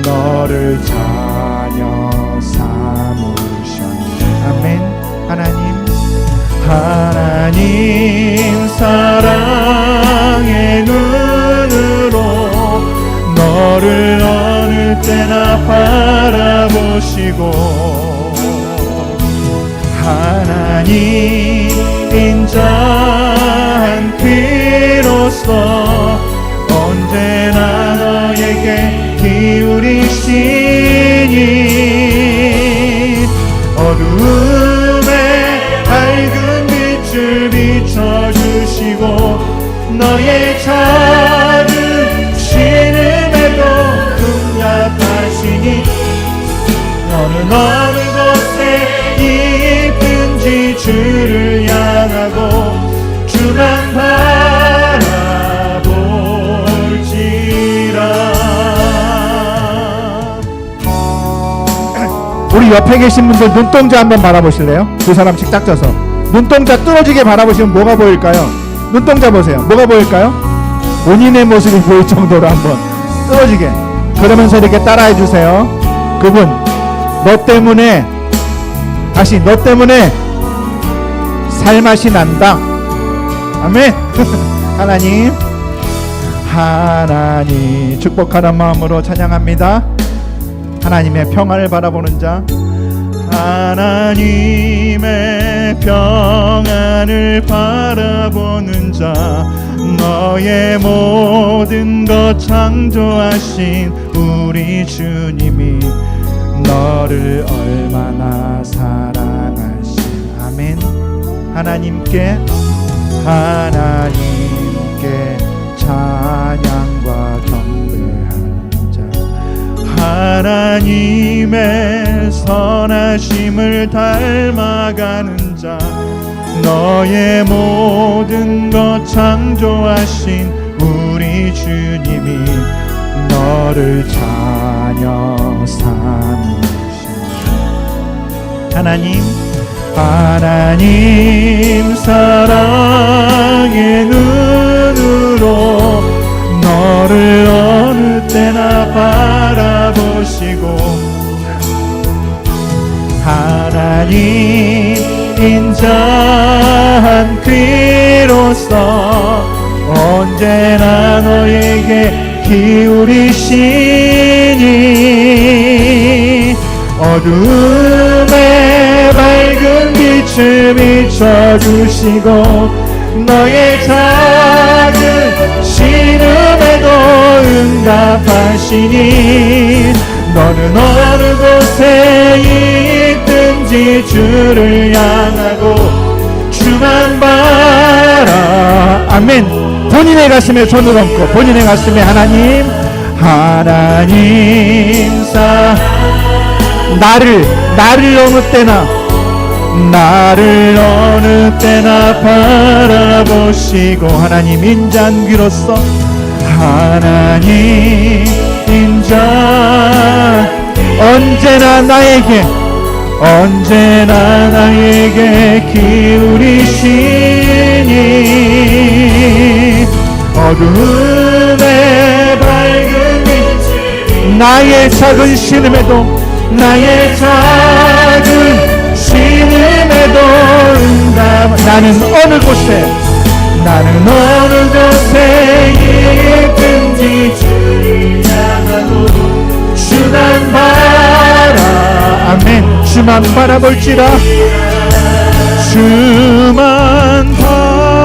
너를 자녀 삼으셨네. 아멘. 하나님 사랑의 눈으로 너를 어느 때나 바라보시고, 하나님 인자한 피로써 언제나 너에게 기울이시니 어두움에 밝은 빛을 비춰주시고 너의 작은 신음에도 응답하시니 너는 어느 곳에 있든지 주를 향하고 주만 바라볼지라. 우리 옆에 계신 분들 눈동자 한번 바라보실래요? 두 사람씩 딱 져서 눈동자 뚫어지게 바라보시면 뭐가 보일까요? 눈동자 보세요. 뭐가 보일까요? 본인의 모습이 보일 정도로 한번 뚫어지게. 그러면서 이렇게 따라해 주세요. 그분, 너 때문에, 다시 너 때문에 살맛이 난다. 아멘. 하나님 축복하는 마음으로 찬양합니다. 하나님의 평안을 바라보는 자, 하나님의 평안을 바라보는 자, 너의 모든 것 창조하신 우리 주님이 너를 얼마나 사랑하신. 아멘. 하나님께 찬양과 경배하는 자, 하나님의 선하심을 닮아가는 자, 너의 모든 것 창조하신 우리 주님이 너를 자녀 삼으신. 하나님 사랑의 눈으로 너를 어느 때나 바라보시고, 하나님 인자한 귀로서 언제나 너에게 기울이시니 어둠에 밝은 빛을 비춰주시고, 너의 작은 신음에도 응답하시니 너는 어느 곳에 있든지 주를 향하고 주만 바라. 아멘. 본인의 가슴에 손을 얹고 본인의 가슴에 하나님 나를 어느 때나 바라보시고, 하나님 인자한 귀로서 하나님 인자 언제나 나에게 기울이시니 어둠의 밝은 빛, 나의 작은 신음에도 나는 어느 곳에 있든지 주를 향하고 주만 바라. 아멘. 주만 바라볼지라. 주만 바라볼지라.